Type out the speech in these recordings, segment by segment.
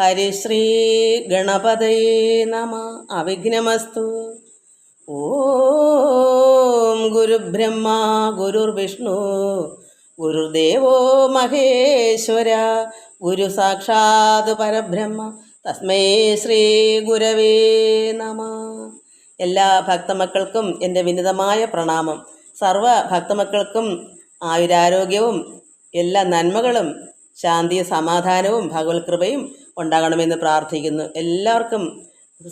ഹരിശ്രീ ഗണപതയേ നമ. അവിഘ്നമസ്തു. ഓം ഗുരുബ്രഹ്മ ഗുരുർവിഷ്ണു ഗുരുദേവോ മഹേശ്വര ഗുരു സാക്ഷാത് പരബ്രഹ്മ തസ്മൈ ശ്രീ ഗുരവേ നമ. എല്ലാ ഭക്തമക്കൾക്കും എൻ്റെ വിനീതമായ പ്രണാമം. സർവ ഭക്തമക്കൾക്കും ആയുരാരോഗ്യവും എല്ലാ നന്മകളും ശാന്തിയും സമാധാനവും ഭഗവത് കൃപയും ഉണ്ടാകണമെന്ന് പ്രാർത്ഥിക്കുന്നു. എല്ലാവർക്കും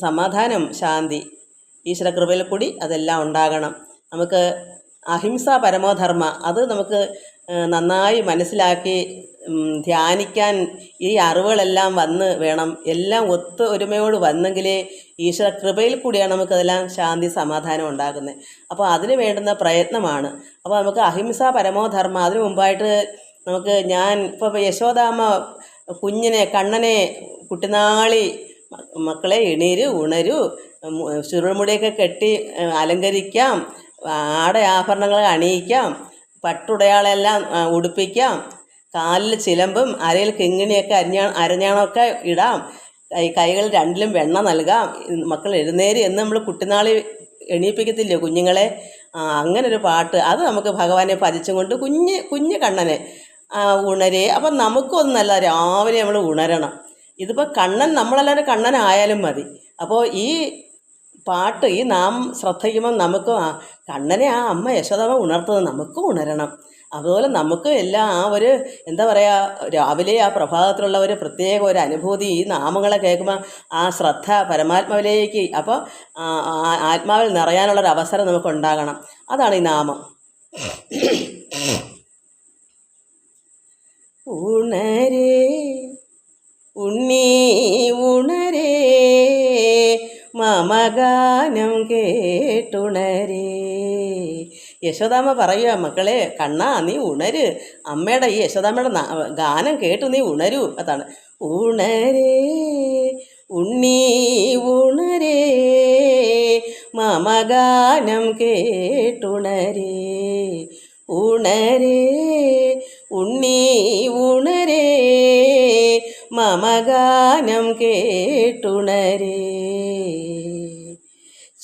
സമാധാനം, ശാന്തി, ഈശ്വരകൃപയിൽ കൂടി അതെല്ലാം ഉണ്ടാകണം. നമുക്ക് അഹിംസ പരമോധർമ്മ, അത് നമുക്ക് നന്നായി മനസ്സിലാക്കി ധ്യാനിക്കാൻ ഈ അറിവുകളെല്ലാം വന്ന് വേണം. എല്ലാം ഒത്തു ഒരുമയോട് വന്നെങ്കിലേ ഈശ്വര കൃപയിൽ കൂടിയാണ് നമുക്കതെല്ലാം ശാന്തി സമാധാനം ഉണ്ടാകുന്നത്. അപ്പോൾ അതിന് വേണ്ടുന്ന പ്രയത്നമാണ്. അപ്പോൾ നമുക്ക് അഹിംസ പരമോധർമ്മ. അതിനു മുമ്പായിട്ട് നമുക്ക് ഇപ്പോൾ യശോദാമ്മ കുഞ്ഞിനെ കണ്ണനെ കുട്ടിനാളി മക്കളെ എണീരു ഉണരൂ, ചുരുൾമുടിയൊക്കെ കെട്ടി അലങ്കരിക്കാം, ആഭരണങ്ങൾ അണിയിക്കാം, പട്ടുടയാളെല്ലാം ഉടുപ്പിക്കാം, കാലിൽ ചിലമ്പും അരയിൽ കിങ്ങിണിയൊക്കെ അരഞ്ഞാണമൊക്കെ ഇടാം, കൈകൾ രണ്ടിലും വെണ്ണ നൽകാം, മക്കൾ എഴുന്നേര് എന്ന് നമ്മൾ കുട്ടിനാളി എണീപ്പിക്കത്തില്ലേ കുഞ്ഞുങ്ങളെ? അങ്ങനൊരു പാട്ട്, അത് നമുക്ക് ഭഗവാനെ ഭജിച്ചും കൊണ്ട് കുഞ്ഞ് കണ്ണനെ ഉണരേ. അപ്പം നമുക്കൊന്നല്ല, രാവിലെ നമ്മൾ ഉണരണം. ഇതിപ്പോൾ കണ്ണൻ, നമ്മളെല്ലാവരും കണ്ണനായാലും മതി. അപ്പോൾ ഈ പാട്ട് ഈ നാം ശ്രദ്ധിക്കുമ്പോൾ നമുക്ക് കണ്ണനെ ആ അമ്മ യശോദാമ്മ ഉണർത്തുന്നത് നമുക്കും ഉണരണം. അതുപോലെ നമുക്ക് എല്ലാം ആ ഒരു എന്താ പറയുക, രാവിലെ ആ പ്രഭാതത്തിലുള്ള ഒരു പ്രത്യേക ഒരു അനുഭൂതി ഈ നാമങ്ങളെ കേൾക്കുമ്പോൾ ആ ശ്രദ്ധ പരമാത്മാവിലേക്ക്, അപ്പോൾ ആത്മാവിൽ നിറയാനുള്ളൊരു അവസരം നമുക്കുണ്ടാകണം. അതാണ് ഈ നാമം. ഉണരേ ഉണ്ണീ ഉണരേ മമഗാനം കേട്ടുണരേ. യശോദാമ്മ പറയുക, മക്കളെ കണ്ണാ നീ ഉണര്, അമ്മയുടെ ഈ യശോദാമ്മയുടെ ഗാനം കേട്ടു നീ ഉണരൂ. അതാണ് ഉണരേ ഉണ്ണീ ഉണരേ മമഗാനം കേട്ടുണരേ. ഉണരേ ഉണ്ണീ ഉണരേ മമഗാനം കേട്ടുണരേ.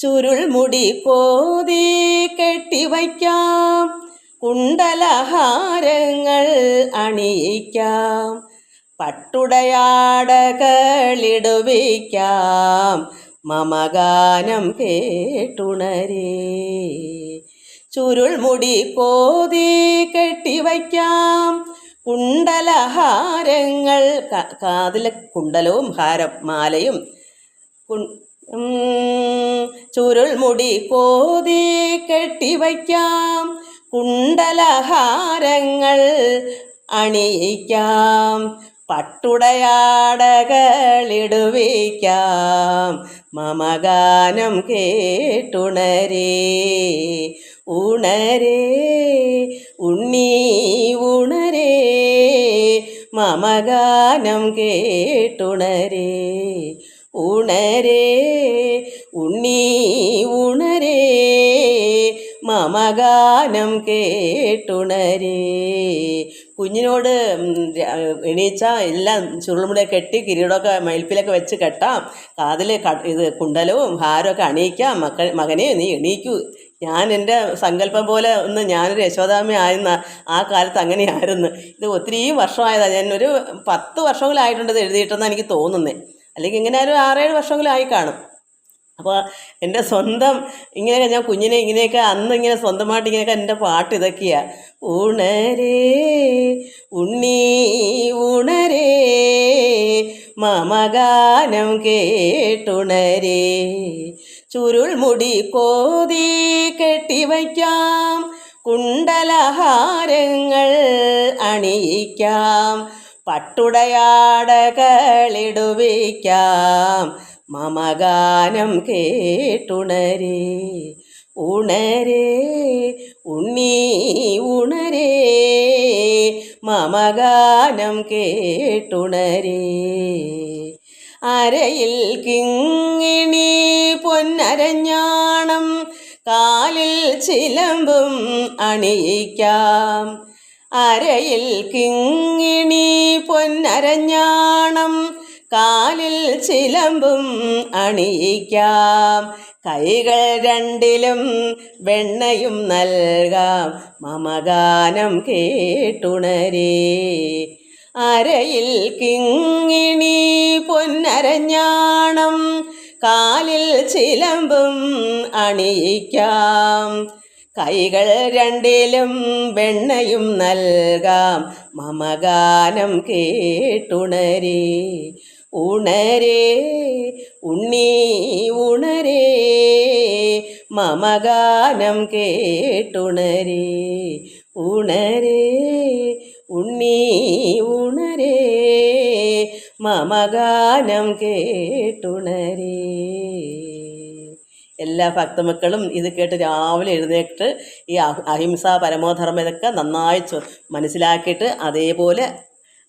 ചുരുൾമുടി കോതി കെട്ടിവയ്ക്കാം, കുണ്ടലഹാരങ്ങൾ അണിയിക്കാം, പട്ടുടയാടകളിടുവിക്കാം, മമഗാനം കേട്ടുണരേ. ചുരുൾമുടി കോതി കെട്ടിവയ്ക്കാം, കുണ്ടലഹാരങ്ങൾ, കാതിലെ കുണ്ടലവും മാലയും, ചുരുൾമുടി കോതി കെട്ടിവയ്ക്കാം, കുണ്ടലഹാരങ്ങൾ അണിയിക്കാം, പട്ടുടയാടകളിടുവിക്കാം, മമഗാനം കേട്ടുണരേ. ഉണരേ ഉണ്ണീ ഉണരേ മമഗാനം കേട്ടുണരേ. ഉണരേ ഉണ്ണീ ഉണരേ മമഗാനം കേട്ടുണരേ. കുഞ്ഞിനോട് എണീച്ച എല്ലാം ചുരുൾമുടിയെ കെട്ടി കിരീടമൊക്കെ മയിൽപ്പിലൊക്കെ വെച്ച് കെട്ടാം, കാതിൽ ഇത് കുണ്ടലവും ഹാരമൊക്കെ അണിയിക്കാം. മകനെ നീ എണീക്കൂ. ഞാൻ എൻ്റെ സങ്കല്പം പോലെ ഞാനൊരു യശോദാമ്മ ആയിരുന്ന ആ കാലത്ത് അങ്ങനെയായിരുന്നു. ഇത് ഒത്തിരി വർഷമായതാണ്, ഞാനൊരു 10 വർഷങ്ങളായിട്ടുണ്ട് ഇത് എഴുതിയിട്ടെന്ന് എനിക്ക് തോന്നുന്നത്. അല്ലെങ്കിൽ ഇങ്ങനെ ഒരു 6-7 വർഷങ്ങളായി കാണും. അപ്പോൾ എൻ്റെ സ്വന്തം ഇങ്ങനെയൊക്കെ ഞാൻ കുഞ്ഞിനെ ഇങ്ങനെയൊക്കെ അന്ന് ഇങ്ങനെ സ്വന്തമായിട്ട് ഇങ്ങനെയൊക്കെ എൻ്റെ പാട്ട് ഇതൊക്കെയാണ്. ഉണരേ ഉണ്ണീ ഉണരേ മമഗാനം കേട്ടുണരേ. ചുരുൾമുടി കോതി കെട്ടിവയ്ക്കാം, കുണ്ടലഹാരങ്ങൾ അണിയിക്കാം, പട്ടുടയാടകളിടുവിക്കാം, മമഗാനം കേട്ടുണരേ. ഉണരേ ഉണ്ണീ ഉണരേ മമഗാനം കേട്ടുണരേ. അരയിൽ കിങ്ങിണി പൊന്നരഞ്ഞാണം, കാലിൽ ചിലമ്പും അണിയിക്കാം, അരയിൽ കിങ്ങിണി പൊന്നരഞ്ഞാണം, കാലിൽ ചിലമ്പും അണിയിക്കാം, കൈകൾ രണ്ടിലും വെണ്ണയും നൽകാം, മമഗാനം കേട്ടുണരേ. അരയിൽ കിങ്ങിണി പൊന്നരഞ്ഞാണം, കാലിൽ ചിലമ്പും അണിയിക്കാം, കൈകൾ രണ്ടിലും വെണ്ണയും നൽകാം, മമഗാനം കേട്ടുണരേ. ഉണരേ ഉണ്ണീ ഉണരേ, മമഗാനം കേട്ടുണരേ. ഉണരേ ഉണ്ണീ ഉണരേ, മമഗാനം കേട്ടുണരേ. എല്ലാ ഭക്തമക്കളും ഇത് കേട്ട് രാവിലെ എഴുന്നേറ്റ് ഈ അഹിംസ പരമോധർമ്മം ഇതൊക്കെ നന്നായി മനസ്സിലാക്കിയിട്ട് അതേപോലെ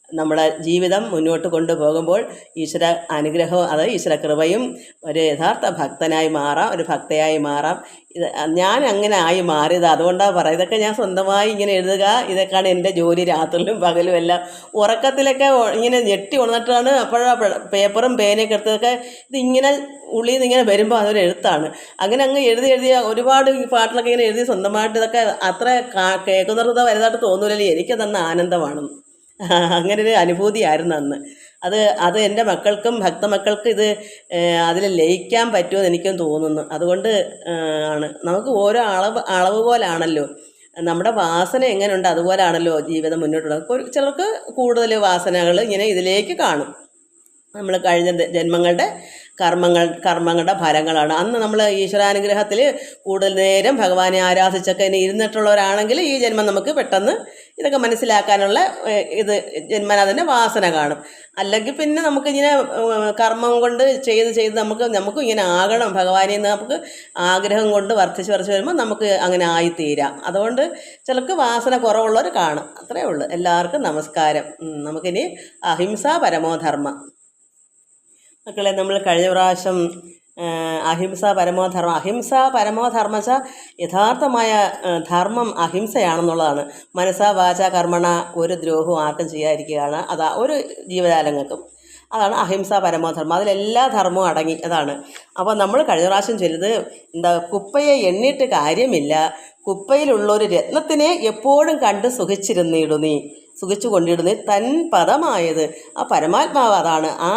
നമ്മുടെ ജീവിതം മുന്നോട്ട് കൊണ്ടുപോകുമ്പോൾ ഈശ്വര അനുഗ്രഹവും അത് ഈശ്വര കൃപയും ഒരു യഥാർത്ഥ ഭക്തനായി മാറാം, ഒരു ഭക്തയായി മാറാം. ഇത് ഞാൻ അങ്ങനെ ആയി മാറിയത് അതുകൊണ്ടാണ് പറയുക. ഇതൊക്കെ ഞാൻ സ്വന്തമായി ഇങ്ങനെ എഴുതുക, ഇതൊക്കെയാണ് എൻ്റെ ജോലി. രാത്രിയിലും പകലും എല്ലാം ഉറക്കത്തിലൊക്കെ ഇങ്ങനെ ഞെട്ടി ഉണർന്നിട്ടാണ് അപ്പോഴാണ് പേപ്പറും പേനയൊക്കെ എടുത്തതൊക്കെ ഇതിങ്ങനെ ഉള്ളിൽ നിന്ന് ഇങ്ങനെ വരുമ്പോൾ അതൊരു എഴുത്താണ്. അങ്ങനെ അങ്ങ് എഴുതിയ ഒരുപാട് ഈ പാട്ടിലൊക്കെ ഇങ്ങനെ എഴുതി സ്വന്തമായിട്ട് ഇതൊക്കെ അത്ര കേൾക്കുന്നത് വലുതായിട്ട് തോന്നൂലല്ലോ. എനിക്ക് തന്ന ആനന്ദമാണ്. അങ്ങനെ ഒരു അനുഭൂതിയായിരുന്നു അന്ന്. അത് എൻ്റെ മക്കൾക്കും ഭക്തമക്കൾക്കും ഇത് അതിൽ ലയിക്കാൻ പറ്റുമെന്ന് എനിക്കും തോന്നുന്നു. അതുകൊണ്ട് ആണ് നമുക്ക് ഓരോ അളവ് പോലാണല്ലോ നമ്മുടെ വാസന എങ്ങനെയുണ്ട് അതുപോലാണല്ലോ ജീവിതം മുന്നോട്ടുള്ളത്. ചിലർക്ക് കൂടുതൽ വാസനകൾ ഇങ്ങനെ ഇതിലേക്ക് കാണും. നമ്മൾ കഴിഞ്ഞ ജന്മങ്ങളുടെ കർമ്മങ്ങളുടെ ഫലങ്ങളാണ്. അന്ന് നമ്മൾ ഈശ്വരാനുഗ്രഹത്തിൽ കൂടുതൽ നേരം ഭഗവാനെ ആരാധിച്ചൊക്കെ ഇനി ഇരുന്നിട്ടുള്ളവരാണെങ്കിൽ ഈ ജന്മം നമുക്ക് പെട്ടെന്ന് ഇതൊക്കെ മനസ്സിലാക്കാനുള്ള ഇത് ജന്മനാഥൻ്റെ വാസന കാണും. അല്ലെങ്കിൽ പിന്നെ നമുക്കിങ്ങനെ കർമ്മം കൊണ്ട് ചെയ്ത് നമുക്ക് ഇങ്ങനെ ആകണം ഭഗവാനിൽ നിന്ന് നമുക്ക് ആഗ്രഹം കൊണ്ട് വർദ്ധിച്ച് വരുമ്പോൾ നമുക്ക് അങ്ങനെ ആയിത്തീരാം. അതുകൊണ്ട് ചിലർക്ക് വാസന കുറവുള്ളവർ കാണും. അത്രയേ ഉള്ളൂ. എല്ലാവർക്കും നമസ്കാരം. നമുക്കിനി അഹിംസ പരമോധർമ്മ. മക്കളെ, നമ്മൾ കഴിഞ്ഞ പ്രാവശ്യം അഹിംസ പരമോധർമ്മ വെച്ചാൽ യഥാർത്ഥമായ ധർമ്മം അഹിംസയാണെന്നുള്ളതാണ്. മനസ്സാ വാച കർമ്മണ ഒരു ദ്രോഹവും ആർക്കും ചെയ്യാതിരിക്കുകയാണ്. അതാ ഒരു ജീവജാലങ്ങൾക്കും. അതാണ് അഹിംസ പരമോധർമ്മം. അതിലെല്ലാ ധർമ്മവും അടങ്ങി അതാണ്. അപ്പോൾ നമ്മൾ കഴിഞ്ഞ പ്രാവശ്യം ചൊല്ലുന്നത് കുപ്പയെ എണ്ണിയിട്ട് കാര്യമില്ല, കുപ്പയിലുള്ളൊരു രത്നത്തിനെ എപ്പോഴും കണ്ട് സുഖിച്ചു കൊണ്ടിടുന്നേ തൻ പദമായത് ആ പരമാത്മാവ്. അതാണ് ആ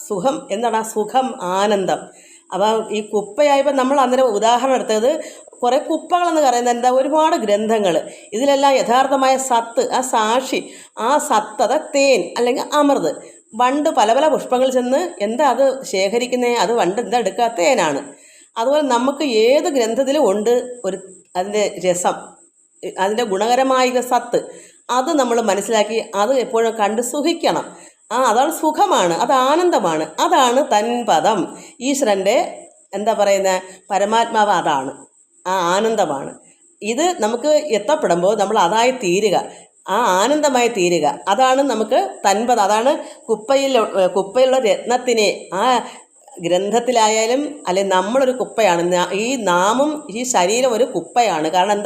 സുഖം. എന്താണ് ആ സുഖം? ആനന്ദം. അപ്പോൾ ഈ കുപ്പയായപ്പോൾ നമ്മൾ അന്നേരം ഉദാഹരണം എടുത്തത് കുറേ കുപ്പകളെന്ന് പറയുന്നത് ഒരുപാട് ഗ്രന്ഥങ്ങൾ. ഇതിലെല്ലാം യഥാർത്ഥമായ സത്ത്, ആ സാക്ഷി, ആ സത്തത തേൻ അല്ലെങ്കിൽ അമൃത്. വണ്ട് പല പല പുഷ്പങ്ങൾ ചെന്ന് അത് ശേഖരിക്കുന്നത്? അത് വണ്ട് എടുക്കുക? തേനാണ്. അതുപോലെ നമുക്ക് ഏത് ഗ്രന്ഥത്തിലും ഉണ്ട് അതിൻ്റെ രസം, അതിൻ്റെ ഗുണകരമായ സത്ത്. അത് നമ്മൾ മനസ്സിലാക്കി അത് എപ്പോഴും കണ്ട് സുഖിക്കണം. അതാണ് സുഖമാണ്, അത് ആനന്ദമാണ്, അതാണ് തൻപദം. ഈശ്വരൻ്റെ പരമാത്മാവ് അതാണ്, ആ ആനന്ദമാണ്. ഇത് നമുക്ക് എത്തപ്പെടുമ്പോൾ നമ്മൾ അതായി തീരുക, ആ ആനന്ദമായി തീരുക. അതാണ് നമുക്ക് തൻപദം. അതാണ് കുപ്പയിലുള്ള രത്നത്തിനെ ആ ഗ്രന്ഥത്തിലായാലും അല്ലെങ്കിൽ നമ്മളൊരു കുപ്പയാണ്. ഈ നാമും ഈ ശരീരം ഒരു കുപ്പയാണ്. കാരണം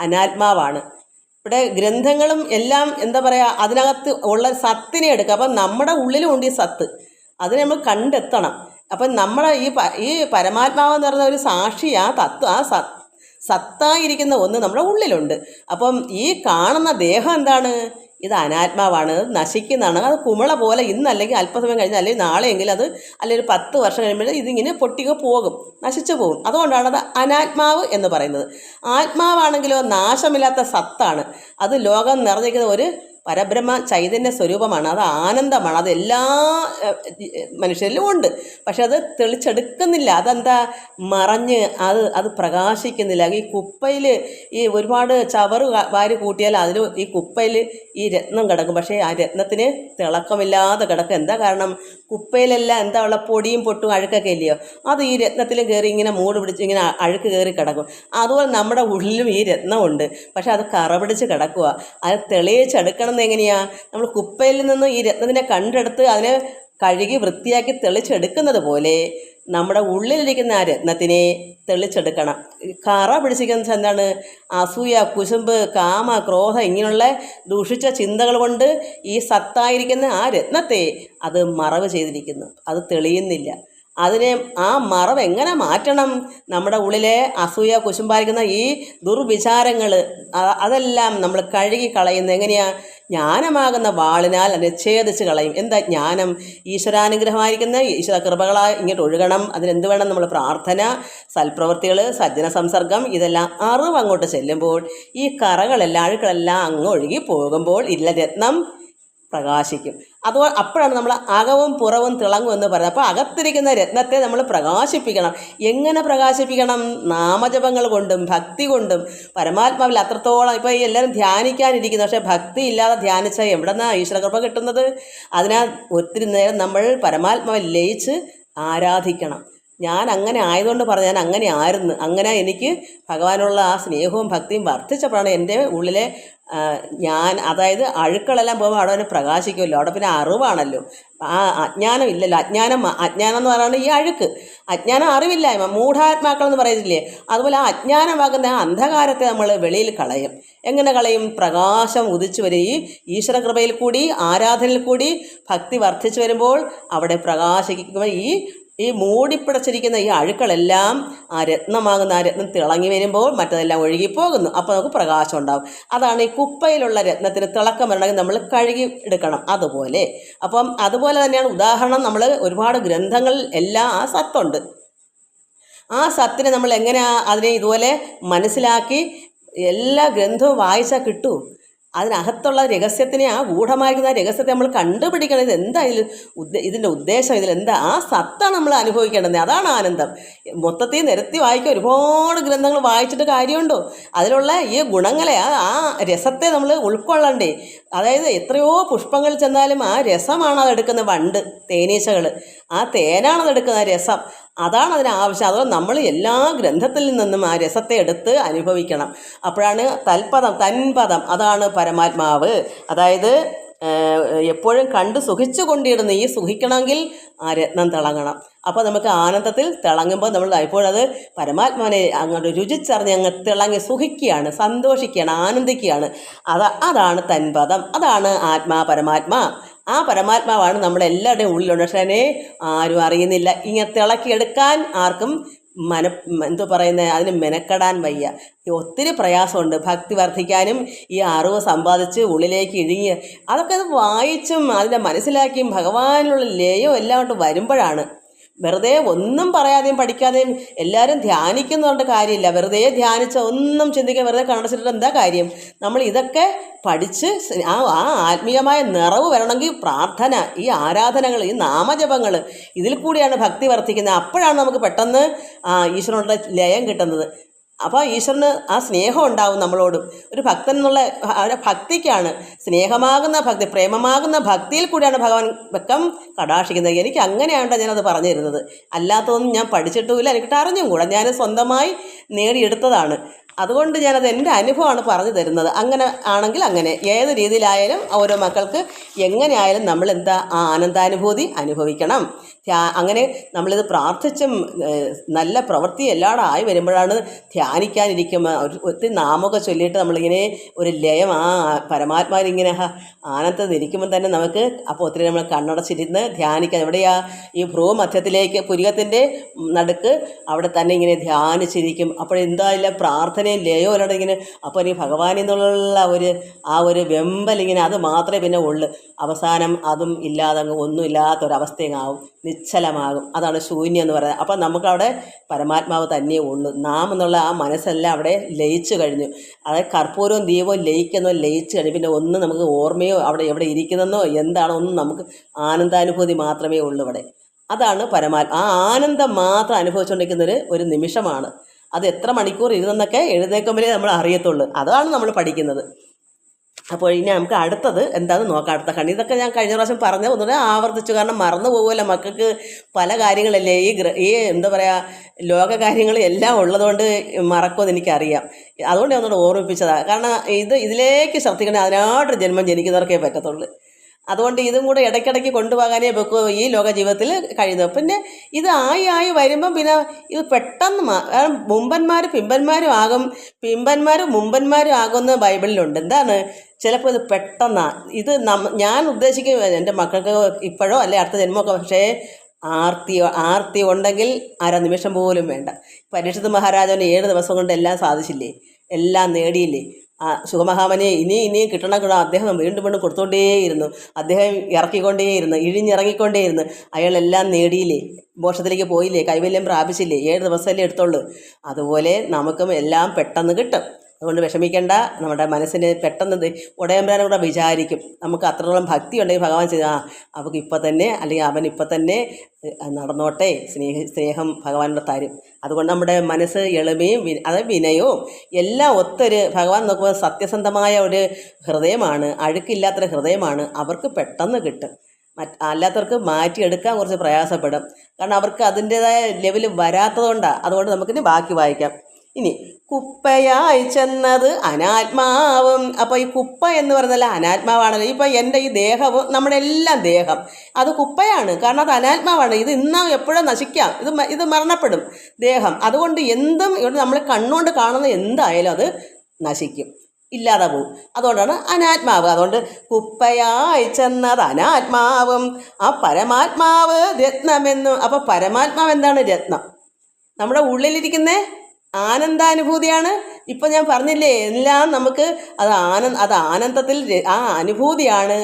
അനാത്മാവാണ്. ഇവിടെ ഗ്രന്ഥങ്ങളും എല്ലാം അതിനകത്ത് ഉള്ള സത്തിനെ എടുക്കുക. അപ്പം നമ്മുടെ ഉള്ളിലും ഉണ്ട് ഈ സത്ത്. അതിനെ നമ്മൾ കണ്ടെത്തണം. അപ്പം നമ്മുടെ ഈ പരമാത്മാവെന്ന് പറയുന്ന ഒരു സാക്ഷി, ആ തത്വം, ആ സത്തായിരിക്കുന്ന ഒന്ന് നമ്മുടെ ഉള്ളിലുണ്ട്. അപ്പം ഈ കാണുന്ന ദേഹം എന്താണ്? ഇത് അനാത്മാവാണ്, അത് നശിക്കുന്നതാണ്. അത് കുമിള പോലെ ഇന്നല്ലെങ്കിൽ അല്പസമയം കഴിഞ്ഞാൽ അല്ലെങ്കിൽ നാളെയെങ്കിലും അല്ലെങ്കിൽ ഒരു 10 വർഷം കഴിയുമ്പോൾ ഇതിങ്ങനെ പോകും, നശിച്ചു പോകും. അതുകൊണ്ടാണ് അത് അനാത്മാവ് എന്ന് പറയുന്നത്. ആത്മാവാണെങ്കിലോ നാശമില്ലാത്ത സത്താണ്. അത് ലോകം നിറഞ്ഞിരിക്കുന്ന ഒരു പരബ്രഹ്മ ചൈതന്യ സ്വരൂപമാണ്. അത് ആനന്ദമാണ്. അത് എല്ലാ മനുഷ്യരിലും ഉണ്ട്. പക്ഷെ അത് തെളിച്ചെടുക്കുന്നില്ല. മറഞ്ഞ് അത് പ്രകാശിക്കുന്നില്ല. ഈ കുപ്പയിൽ ഈ ഒരുപാട് ചവറ് വാരി കൂട്ടിയാൽ അതിൽ ഈ കുപ്പയിൽ ഈ രത്നം കിടക്കും. പക്ഷേ ആ രത്നത്തിന് തിളക്കമില്ലാതെ കിടക്കും. കാരണം കുപ്പയിലെല്ലാം ഉള്ള പൊടിയും പൊട്ടും അഴുക്കൊക്കെ ഇല്ലയോ, അത് ഈ രത്നത്തിലും കയറി ഇങ്ങനെ മൂട് പിടിച്ച് ഇങ്ങനെ അഴുക്ക് കയറി കിടക്കും. അതുപോലെ നമ്മുടെ ഉള്ളിലും ഈ രത്നമുണ്ട്. പക്ഷെ അത് കറ പിടിച്ച് കിടക്കുക. അത് തെളിയിച്ചെടുക്കണം. എങ്ങനെയാണ്? നമ്മൾ കുപ്പയിൽ നിന്ന് ഈ രത്നത്തിനെ കണ്ടെടുത്ത് അതിനെ കഴുകി വൃത്തിയാക്കി തെളിച്ചെടുക്കുന്നത് പോലെ നമ്മുടെ ഉള്ളിലിരിക്കുന്ന ആ രത്നത്തിനെ തെളിച്ചെടുക്കണം. കറ പിടിച്ചിരിക്കുന്നത് എന്താണ്? അസൂയ, കുശുമ്പ്, കാമ, ക്രോധ ഇങ്ങനെയുള്ള ദൂഷിച്ച ചിന്തകൾ കൊണ്ട് ഈ സത്തായിരിക്കുന്ന ആ രത്നത്തെ അത് മറവ് ചെയ്തിരിക്കുന്നു, അത് തെളിയുന്നില്ല. അതിനെ ആ മറവ് എങ്ങനെ മാറ്റണം? നമ്മുടെ ഉള്ളിലെ അസൂയ കുശുമ്പായിരിക്കുന്ന ഈ ദുർവിചാരങ്ങൾ അതെല്ലാം നമ്മൾ കഴുകി കളയുന്നത് എങ്ങനെയാ? ജ്ഞാനമാകുന്ന വാളിനാൽ അതിനെ ഛേദിച്ച് കളയും. എന്താ ജ്ഞാനം? ഈശ്വരാനുഗ്രഹമായിരിക്കുന്ന ഈശ്വര കൃപകളായി ഇങ്ങോട്ട് ഒഴുകണം. അതിനെന്ത് വേണം? നമ്മൾ പ്രാർത്ഥന, സൽപ്രവൃത്തികൾ, സജ്ജന സംസർഗം, ഇതെല്ലാം അറിവ് അങ്ങോട്ട് ചെല്ലുമ്പോൾ ഈ കറകളെല്ലാം അഴുക്കളെല്ലാം അങ്ങ് ഒഴുകി പോകുമ്പോൾ ഇല്ല രത്നം പ്രകാശിക്കും. അപ്പോഴാണ് നമ്മൾ അകവും പുറവും തിളങ്ങും എന്ന് പറയുന്നത്. അപ്പോൾ അകത്തിരിക്കുന്ന രത്നത്തെ നമ്മൾ പ്രകാശിപ്പിക്കണം. എങ്ങനെ പ്രകാശിപ്പിക്കണം? നാമജപങ്ങൾ കൊണ്ടും ഭക്തി കൊണ്ടും. പരമാത്മാവിൽ അത്രത്തോളം ഇപ്പോൾ ഈ എല്ലാവരും ധ്യാനിക്കാനിരിക്കുന്നു, പക്ഷേ ഭക്തി ഇല്ലാതെ ധ്യാനിച്ചാൽ എവിടെ നിന്നാണ് ഈശ്വരകൃപ കിട്ടുന്നത്? അതിനാൽ ഒത്തിരി നേരം നമ്മൾ പരമാത്മാവിൽ ലയിച്ച് ആരാധിക്കണം. ഞാൻ അങ്ങനെ ആയതുകൊണ്ട് പറഞ്ഞു, ഞാൻ അങ്ങനെ ആയിരുന്നു. അങ്ങനെ എനിക്ക് ഭഗവാനുള്ള ആ സ്നേഹവും ഭക്തിയും വർദ്ധിച്ചപ്പോഴാണ് എൻ്റെ ഉള്ളിലെ അതായത് അഴുക്കളെല്ലാം പോകുമ്പോൾ അവിടെ തന്നെ പ്രകാശിക്കുമല്ലോ, അവിടെ പിന്നെ അറിവാണല്ലോ. ആ അജ്ഞാനം ഇല്ലല്ലോ. അജ്ഞാനം എന്ന് പറയുന്നത് ഈ അഴുക്ക്, അജ്ഞാനം അറിവില്ലായ്മ, മൂഢാത്മാക്കൾ എന്ന് പറയുന്നില്ലേ, അതുപോലെ ആ അജ്ഞാനമാകുന്ന ആ അന്ധകാരത്തെ നമ്മൾ വെളിയിൽ കളയും. എങ്ങനെ കളയും? പ്രകാശം ഉദിച്ചു വരും. ഈ ഈശ്വരകൃപയിൽ കൂടി, ആരാധനയിൽ കൂടി ഭക്തി വർദ്ധിച്ചു വരുമ്പോൾ അവിടെ പ്രകാശിക്കുമ്പോൾ ഈ മൂടിപ്പിടച്ചിരിക്കുന്ന ഈ അഴുക്കളെല്ലാം ആ രത്നമാകുന്ന ആ രത്നം തിളങ്ങി വരുമ്പോൾ മറ്റതെല്ലാം ഒഴുകിപ്പോകുന്നു. അപ്പോൾ നമുക്ക് പ്രകാശം ഉണ്ടാകും. അതാണ് ഈ കുപ്പയിലുള്ള രത്നത്തിന് തിളക്കം വരണമെങ്കിൽ നമ്മൾ കഴുകി എടുക്കണം. അതുപോലെ തന്നെയാണ് ഉദാഹരണം. നമ്മൾ ഒരുപാട് ഗ്രന്ഥങ്ങളിൽ എല്ലാം ആ സത്തുണ്ട്. ആ സത്തിനെ നമ്മൾ എങ്ങനെയാണ് അതിനെ ഇതുപോലെ മനസ്സിലാക്കി എല്ലാ ഗ്രന്ഥവും വായിച്ചാൽ കിട്ടൂ. അതിനകത്തുള്ള രഹസ്യത്തിനെ, ആ ഗൂഢമായിരിക്കുന്ന രഹസ്യത്തെ നമ്മൾ കണ്ടുപിടിക്കണം. ഇതെന്താ ഇതിൻ്റെ ഉദ്ദേശം, ഇതിലെന്താ? ആ സത്താണ് നമ്മൾ അനുഭവിക്കേണ്ടത്. അതാണ് ആനന്ദം. മൊത്തത്തിൽ നിരത്തി വായിക്കുക, ഒരുപാട് ഗ്രന്ഥങ്ങൾ വായിച്ചിട്ട് കാര്യമുണ്ടോ? അതിലുള്ള ഈ ഗുണങ്ങളെ, ആ രസത്തെ നമ്മൾ ഉൾക്കൊള്ളണ്ടേ. അതായത് എത്രയോ പുഷ്പങ്ങൾ ചെന്നാലും ആ രസമാണ് അതെടുക്കുന്ന വണ്ട്, തേനീച്ചകൾ. ആ തേനാണതെടുക്കുന്ന രസം, അതാണ് അതിന് ആവശ്യം. അതുപോലെ നമ്മൾ എല്ലാ ഗ്രന്ഥത്തിൽ നിന്നും ആ രസത്തെ എടുത്ത് അനുഭവിക്കണം. അപ്പോഴാണ് തൻപദം, അതാണ് പരമാത്മാവ്. അതായത് എപ്പോഴും കണ്ട് സുഖിച്ചു കൊണ്ടിരുന്ന് ഈ സുഖിക്കണമെങ്കിൽ ആ രത്നം തിളങ്ങണം. അപ്പോൾ നമുക്ക് ആനന്ദത്തിൽ തിളങ്ങുമ്പോൾ നമ്മൾ എപ്പോഴത് പരമാത്മാവിനെ അങ്ങോട്ട് രുചിച്ചറിഞ്ഞ് അങ്ങ് തിളങ്ങി സുഖിക്കുകയാണ്, സന്തോഷിക്കുകയാണ്, ആനന്ദിക്കുകയാണ്. അതാണ് തൻപദം, അതാണ് പരമാത്മാ. ആ പരമാത്മാവാണ് നമ്മളെല്ലാവരുടെയും ഉള്ളിലുണ്ട്. പക്ഷേ അതിനെ ആരും അറിയുന്നില്ല. ഇങ്ങനെ തിളക്കിയെടുക്കാൻ ആർക്കും അതിന് മെനക്കെടാൻ വയ്യ. ഒത്തിരി പ്രയാസമുണ്ട് ഭക്തി വർദ്ധിക്കാനും. ഈ അറിവ് സമ്പാദിച്ച് ഉള്ളിലേക്ക് ഇഴുങ്ങി അതൊക്കെ അത് വായിച്ചും അതിനെ മനസ്സിലാക്കിയും ഭഗവാനുള്ള ലയം എല്ലാം കൊണ്ട് വരുമ്പോഴാണ്. വെറുതെ ഒന്നും പറയാതെയും പഠിക്കാതെയും എല്ലാവരും ധ്യാനിക്കുന്നതുകൊണ്ട് കാര്യമില്ല. വെറുതെ ധ്യാനിച്ച ഒന്നും ചിന്തിക്കാൻ വെറുതെ കണ്ടച്ചിട്ട് എന്താ കാര്യം? നമ്മൾ ഇതൊക്കെ പഠിച്ച് ആ ആത്മീയമായ നിറവ് വരണമെങ്കിൽ പ്രാർത്ഥന, ഈ ആരാധനകൾ, ഈ നാമജപങ്ങൾ, ഇതിൽ കൂടിയാണ് ഭക്തി വർദ്ധിക്കുന്നത്. അപ്പോഴാണ് നമുക്ക് പെട്ടെന്ന് ഈശ്വരനുള്ള ലയം കിട്ടുന്നത്. അപ്പോൾ ഈശ്വരന് ആ സ്നേഹം ഉണ്ടാവും നമ്മളോടും. ഒരു ഭക്തൻ എന്നുള്ള ഭക്തിക്കാണ്, സ്നേഹമാകുന്ന ഭക്തി, പ്രേമമാകുന്ന ഭക്തിയിൽ കൂടിയാണ് ഭഗവാൻ വെക്കം കടാക്ഷിക്കുന്നത്. എനിക്ക് അങ്ങനെയാണ് ഞാനത് പറഞ്ഞു തരുന്നത്. അല്ലാത്തതൊന്നും ഞാൻ പഠിച്ചിട്ടുമില്ല, എനിക്കിട്ട് അറിഞ്ഞും കൂടെ. ഞാൻ സ്വന്തമായി നേടിയെടുത്തതാണ്. അതുകൊണ്ട് ഞാനത് എൻ്റെ അനുഭവമാണ് പറഞ്ഞു തരുന്നത്. അങ്ങനെ ആണെങ്കിൽ അങ്ങനെ, ഏത് രീതിയിലായാലും ഓരോ മക്കൾക്ക് എങ്ങനെ ആയാലും നമ്മൾ ആ ആനന്ദാനുഭൂതി അനുഭവിക്കണം. അങ്ങനെ നമ്മളിത് പ്രാർത്ഥിച്ചും നല്ല പ്രവൃത്തി എല്ലായിടും ആയി വരുമ്പോഴാണ് ധ്യാനിക്കാനിരിക്കുമ്പോൾ ഒത്തിരി നാമൊക്കെ ചൊല്ലിയിട്ട് നമ്മളിങ്ങനെ ഒരു ലയം പരമാത്മാവിനിങ്ങനെ ആനന്ദത്തിൽ ഇരിക്കുമ്പോൾ തന്നെ നമുക്ക് അപ്പോൾ ഒത്തിരി നമ്മൾ കണ്ണടച്ചിരുന്ന് ധ്യാനിക്കാൻ. എവിടെയാ? ഈ ഭ്രൂമധ്യത്തിലേക്ക്, പുരികത്തിൻ്റെ നടുക്ക് അവിടെ തന്നെ ഇങ്ങനെ ധ്യാനിച്ചിരിക്കും. അപ്പോഴെന്തായില്ല പ്രാർത്ഥനയും ലയോ അല്ലാണ്ട് ഇങ്ങനെ. അപ്പോൾ ഈ ഭഗവാനിൽ നിന്നുള്ള ഒരു വെമ്പലിങ്ങനെ അത് മാത്രമേ പിന്നെ ഉള്ളു. അവസാനം അതും ഇല്ലാതെ അങ്ങ് ഒന്നുമില്ലാത്തൊരവസ്ഥയാകും, നിശ്ചലമാകും. അതാണ് ശൂന്യം എന്ന് പറയുന്നത്. അപ്പം നമുക്കവിടെ പരമാത്മാവ് തന്നെയേ ഉള്ളൂ. നാം എന്നുള്ള ആ മനസ്സെല്ലാം അവിടെ ലയിച്ചു കഴിഞ്ഞു. അതായത് കർപ്പൂരവും ദീപവും ലയിച്ചു കഴിഞ്ഞു. പിന്നെ ഒന്നും നമുക്ക് ഓർമ്മയോ അവിടെ എവിടെ ഇരിക്കുന്നെന്നോ എന്താണോ ഒന്നും നമുക്ക് ആനന്ദാനുഭൂതി മാത്രമേ ഉള്ളൂ ഇവിടെ. അതാണ് ആ ആനന്ദം മാത്രം അനുഭവിച്ചുകൊണ്ടിരിക്കുന്നൊരു ഒരു നിമിഷമാണ്. അത് എത്ര മണിക്കൂർ ഇരുന്നെന്നൊക്കെ എഴുന്നേക്കുമ്പോഴേ നമ്മൾ അറിയത്തുള്ളൂ. അതാണ് നമ്മൾ പഠിക്കുന്നത്. അപ്പോൾ ഇനി നമുക്ക് അടുത്തത് എന്താണെന്ന് നോക്കാം. അടുത്ത കണ്ണി ഇതൊക്കെ ഞാൻ കഴിഞ്ഞ പ്രാവശ്യം പറഞ്ഞ ഒന്നുകൂടെ ആവർത്തിച്ചു, കാരണം മറന്നു പോകുമല്ലോ. മക്കൾക്ക് പല കാര്യങ്ങളല്ലേ ഈ എന്താ പറയുക, ലോകകാര്യങ്ങൾ എല്ലാം ഉള്ളതുകൊണ്ട് മറക്കുമെന്ന് എനിക്കറിയാം. അതുകൊണ്ട് ഒന്നുകൂടെ ഓർമ്മിപ്പിച്ചതാണ്. കാരണം ഇതിലേക്ക് ശ്രദ്ധിക്കണേ, അതിനായിട്ടൊരു ജന്മം ജനിക്കുന്നവർക്കേ പറ്റത്തുള്ളൂ. അതുകൊണ്ട് ഇതും കൂടെ ഇടയ്ക്കിടയ്ക്ക് കൊണ്ടുപോകാനേ വെക്കൂ ഈ ലോക ജീവിതത്തിൽ കഴിയുന്നത്. പിന്നെ ഇത് ആയി വരുമ്പം പിന്നെ ഇത് പെട്ടെന്ന് മുമ്പന്മാർ പിമ്പന്മാരും ആകും, പിമ്പന്മാരും മുമ്പന്മാരും ആകുമെന്ന് ബൈബിളിലുണ്ട്. എന്താണ്? ചിലപ്പോൾ ഇത് പെട്ടെന്നാണ്. ഇത് ഞാൻ ഉദ്ദേശിക്കും എൻ്റെ മക്കൾക്ക് ഇപ്പോഴോ അല്ലെ അടുത്ത ജന്മമൊക്കെ. പക്ഷേ ആർത്തി ഉണ്ടെങ്കിൽ നിമിഷം പോലും വേണ്ട. പരീക്ഷിത് മഹാരാജാവിന് 7 ദിവസം കൊണ്ട് എല്ലാം സാധിച്ചില്ലേ, എല്ലാം നേടിയില്ലേ. സുഖമഹാമനെ ഇനിയും കിട്ടണം. അദ്ദേഹം വീണ്ടും കൊടുത്തുകൊണ്ടേയിരുന്നു, അദ്ദേഹം ഇറക്കിക്കൊണ്ടേയിരുന്നു, ഇഴിഞ്ഞിറങ്ങിക്കൊണ്ടേയിരുന്നു. അയാളെല്ലാം നേടിയില്ലേ, മോക്ഷത്തിലേക്ക് പോയില്ലേ, കൈവല്യം പ്രാപിച്ചില്ലേ. 7 ദിവസമല്ലേ എടുത്തുള്ളൂ. അതുപോലെ നമുക്കും എല്ലാം പെട്ടെന്ന് കിട്ടും. അതുകൊണ്ട് വിഷമിക്കേണ്ട. നമ്മുടെ മനസ്സിന് പെട്ടെന്ന് ഉടയമ്പരാനും കൂടെ വിചാരിക്കും. നമുക്ക് അത്രത്തോളം ഭക്തി ഉണ്ടെങ്കിൽ ഭഗവാൻ അവൾക്ക് ഇപ്പം തന്നെ അല്ലെങ്കിൽ അവൻ ഇപ്പം തന്നെ നടന്നോട്ടെ, സ്നേഹം ഭഗവാനോട് തരും. അതുകൊണ്ട് നമ്മുടെ മനസ്സ് എളിമയും വിനയവും എല്ലാം ഒത്തൊരു ഭഗവാൻ നോക്കുമ്പോൾ സത്യസന്ധമായ ഒരു ഹൃദയമാണ്, അഴുക്കില്ലാത്തൊരു ഹൃദയമാണ്. അവർക്ക് പെട്ടെന്ന് കിട്ടും. അല്ലാത്തവർക്ക് മാറ്റിയെടുക്കാൻ കുറച്ച് പ്രയാസപ്പെടും. കാരണം അവർക്ക് അതിൻ്റേതായ ലെവൽ വരാത്തതുകൊണ്ടാണ്. അതുകൊണ്ട് നമുക്കിനി ബാക്കി വായിക്കാം. ഇനി കുപ്പയായി ചെന്നത് അനാത്മാവും. അപ്പോൾ ഈ കുപ്പ എന്ന് പറഞ്ഞാൽ അനാത്മാവാണല്ലോ. ഇപ്പം എൻ്റെ ഈ ദേഹവും നമ്മുടെ എല്ലാം ദേഹം അത് കുപ്പയാണ്. കാരണം അത് അനാത്മാവാണ്. ഇത് ഇന്നും എപ്പോഴും നശിക്കാം, ഇത് മരണപ്പെടും ദേഹം. അതുകൊണ്ട് എന്തും ഇവിടെ നമ്മൾ കണ്ണുകൊണ്ട് കാണുന്ന എന്തായാലും അത് നശിക്കും, ഇല്ലാതെ പോവും. അതുകൊണ്ടാണ് അനാത്മാവ്. അതുകൊണ്ട് കുപ്പയായി ചെന്നത് അനാത്മാവും ആ പരമാത്മാവ് രത്നമെന്നും. അപ്പോൾ പരമാത്മാവ് എന്താണ്? രത്നം. നമ്മുടെ ഉള്ളിലിരിക്കുന്ന ആനന്ദാനുഭൂതിയാണ്. ഇപ്പം ഞാൻ പറഞ്ഞില്ലേ, എല്ലാം നമുക്ക് അത് ആനന്ദത്തിൽ ആ അനുഭൂതിയാണ്.